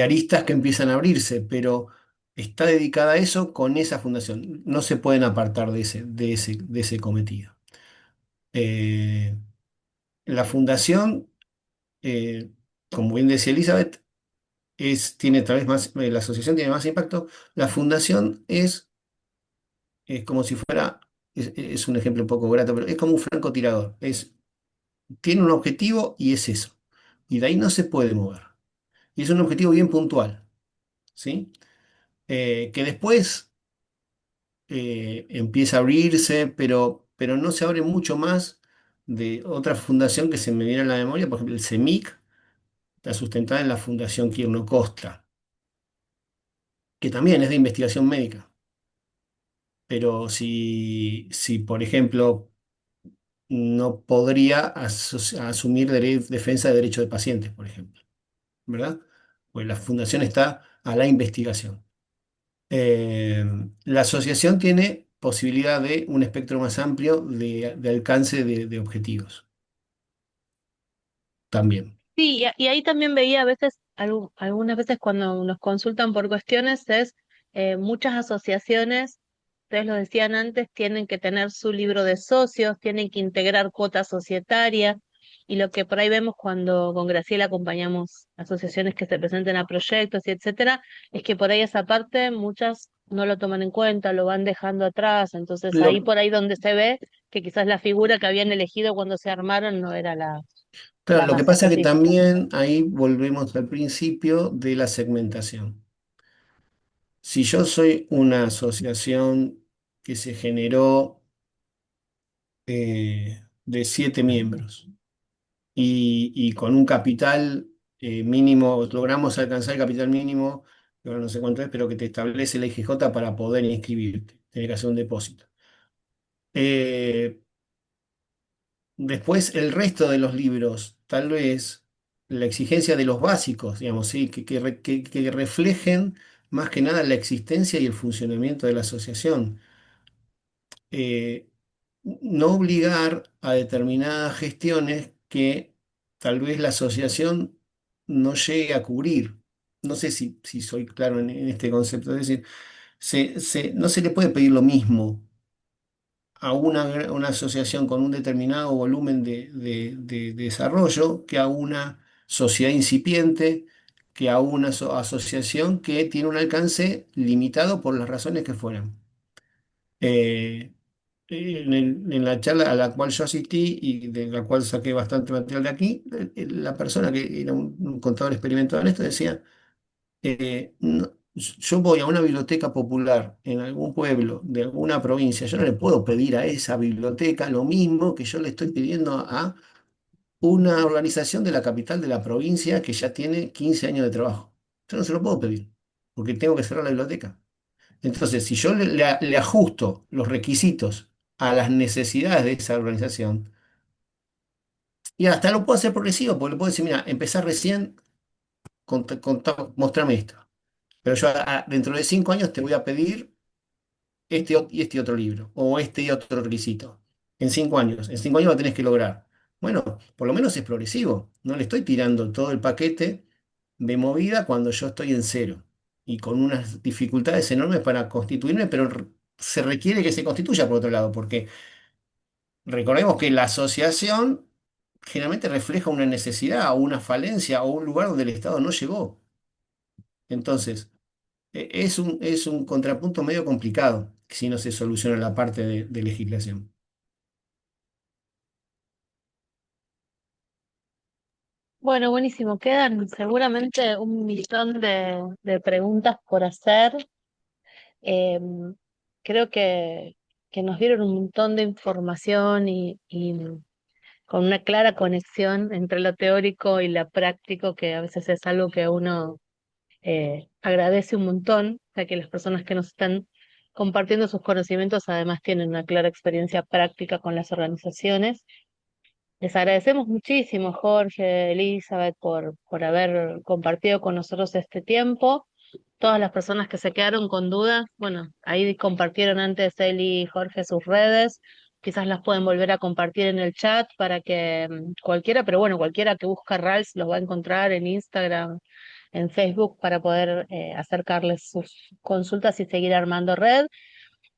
D: aristas que empiezan a abrirse, pero está dedicada a eso con esa fundación. No se pueden apartar de ese cometido. Eh, la fundación, eh, como bien decía Elizabeth, tiene tal vez más, la asociación tiene más impacto. La fundación es como si fuera, es un ejemplo un poco grato, pero es como un francotirador. Tiene un objetivo y es eso. Y de ahí no se puede mover. Y es un objetivo bien puntual, ¿sí? Que después empieza a abrirse, pero no se abre mucho más de otra fundación que se me viene a la memoria, por ejemplo, el CEMIC, está sustentada en la Fundación Quirno Costa, que también es de investigación médica. Pero si por ejemplo, no podría asumir defensa de derechos de pacientes, por ejemplo, ¿verdad? Pues la fundación está a la investigación. Eh, la asociación tiene posibilidad de un espectro más amplio de alcance de objetivos también.
C: Sí, y ahí también veía a veces, algunas veces cuando nos consultan por cuestiones, muchas asociaciones, ustedes lo decían antes, tienen que tener su libro de socios, tienen que integrar cuota societaria, y lo que por ahí vemos cuando con Graciela acompañamos asociaciones que se presenten a proyectos y etcétera, es que por ahí esa parte muchas no lo toman en cuenta, lo van dejando atrás, entonces ahí
D: Lo,
C: por ahí donde se ve que quizás la figura que habían elegido cuando se armaron no era la
D: claro, lo que
C: más
D: pasa es que
C: específica.
D: también ahí volvemos al principio de la segmentación. Si yo soy una asociación que se generó de 7 miembros y con un capital mínimo, logramos alcanzar el capital mínimo, que ahora no sé cuánto es, pero que te establece la IGJ para poder inscribirte, tienes que hacer un depósito. Eh, Después el resto de los libros, tal vez la exigencia de los básicos, digamos, ¿sí? Que reflejen más que nada la existencia y el funcionamiento de la asociación. eh, no obligar a determinadas gestiones que tal vez la asociación no llegue a cubrir. No sé si soy claro en este concepto. Es decir, no se le puede pedir lo mismo a una asociación con un determinado volumen de desarrollo que a una sociedad incipiente, que a una asociación que tiene un alcance limitado por las razones que fueran. Eh, en la charla a la cual yo asistí y de la cual saqué bastante material de aquí, la persona que era un contador experimentado en esto decía, yo voy a una biblioteca popular en algún pueblo de alguna provincia, yo no le puedo pedir a esa biblioteca lo mismo que yo le estoy pidiendo a una organización de la capital de la provincia que ya tiene 15 años de trabajo. Yo no se lo puedo pedir, porque tengo que cerrar la biblioteca. Entonces, si yo le ajusto los requisitos a las necesidades de esa organización, y hasta lo puedo hacer progresivo, porque le puedo decir, mira, empezar recién, mostrame esto. Pero yo dentro de 5 años te voy a pedir y este otro libro, o este y otro requisito. En cinco años lo tenés que lograr. Bueno, por lo menos es progresivo. No le estoy tirando todo el paquete de movida cuando yo estoy en cero y con unas dificultades enormes para constituirme, pero se requiere que se constituya por otro lado, porque recordemos que la asociación generalmente refleja una necesidad o una falencia o un lugar donde el Estado no llegó. Entonces, es un contrapunto medio complicado si no se soluciona la parte de legislación.
C: Bueno, buenísimo. Quedan seguramente un millón de preguntas por hacer. creo que nos dieron un montón de información y con una clara conexión entre lo teórico y lo práctico, que a veces es algo que uno agradece un montón, ya que las personas que nos están compartiendo sus conocimientos además tienen una clara experiencia práctica con las organizaciones. Les agradecemos muchísimo, Jorge, Elizabeth, por haber compartido con nosotros este tiempo. Todas las personas que se quedaron con dudas, bueno, ahí compartieron antes Eli y Jorge sus redes, quizás las pueden volver a compartir en el chat para que cualquiera, pero bueno, cualquiera que busca RALS los va a encontrar en Instagram, en Facebook, para poder acercarles sus consultas y seguir armando red.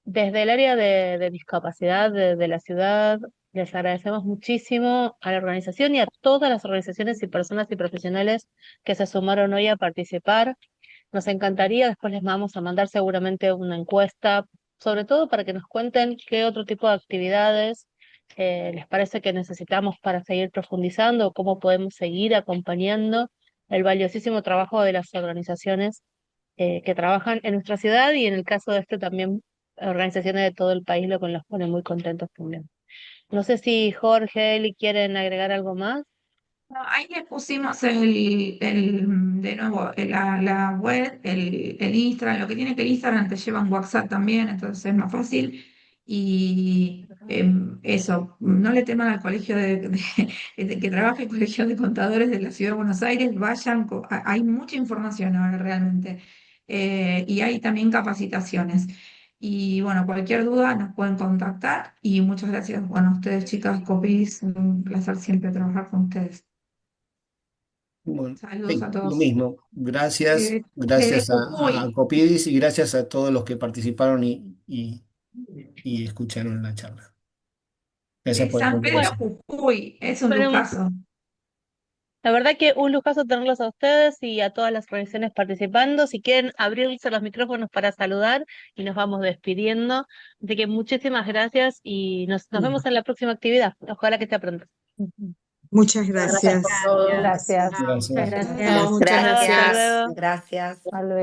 C: Desde el área de discapacidad de la ciudad, les agradecemos muchísimo a la organización y a todas las organizaciones y personas y profesionales que se sumaron hoy a participar. Nos encantaría, después les vamos a mandar seguramente una encuesta, sobre todo para que nos cuenten qué otro tipo de actividades les parece que necesitamos para seguir profundizando, cómo podemos seguir acompañando el valiosísimo trabajo de las organizaciones que trabajan en nuestra ciudad y en el caso de este también organizaciones de todo el país, lo que nos pone muy contentos también. No sé si Jorge, Eli quieren agregar algo más.
A: No, ahí les pusimos de nuevo la web, el Instagram, lo que tiene que el Instagram te lleva un WhatsApp también, entonces es más fácil. Y eso, no le teman al colegio de que trabaje el Colegio de Contadores de la Ciudad de Buenos Aires, vayan, hay mucha información ahora realmente. Y hay también capacitaciones. Y bueno, cualquier duda nos pueden contactar y muchas gracias, bueno, a ustedes chicas, Copis, un placer siempre trabajar con ustedes.
D: Bueno,
A: Saludos
D: sí,
A: a
D: lo
A: todos.
D: mismo. Gracias,
A: De
D: gracias a
A: Jujuy,
D: Copidis y gracias a todos los que participaron y escucharon la charla. Gracias
A: de
D: por el
A: San Pedro,
C: Bueno,
D: compromiso.
A: Jujuy, es un
C: fueron,
A: lujazo.
C: la verdad que un lujazo tenerlos a ustedes y a todas las organizaciones participando. Si quieren abrirse los micrófonos para saludar y nos vamos despidiendo. Así que muchísimas gracias y nos vemos en la próxima actividad. Ojalá que sea pronto.
F: Muchas
B: Gracias
F: gracias.
B: por todo.
E: Gracias.
B: Chao.
A: Muchas
D: Gracias.
A: gracias.
F: Chao, muchas
C: Chao, hasta
F: gracias.
B: Gracias,
C: luego.
B: gracias.
E: Hasta luego.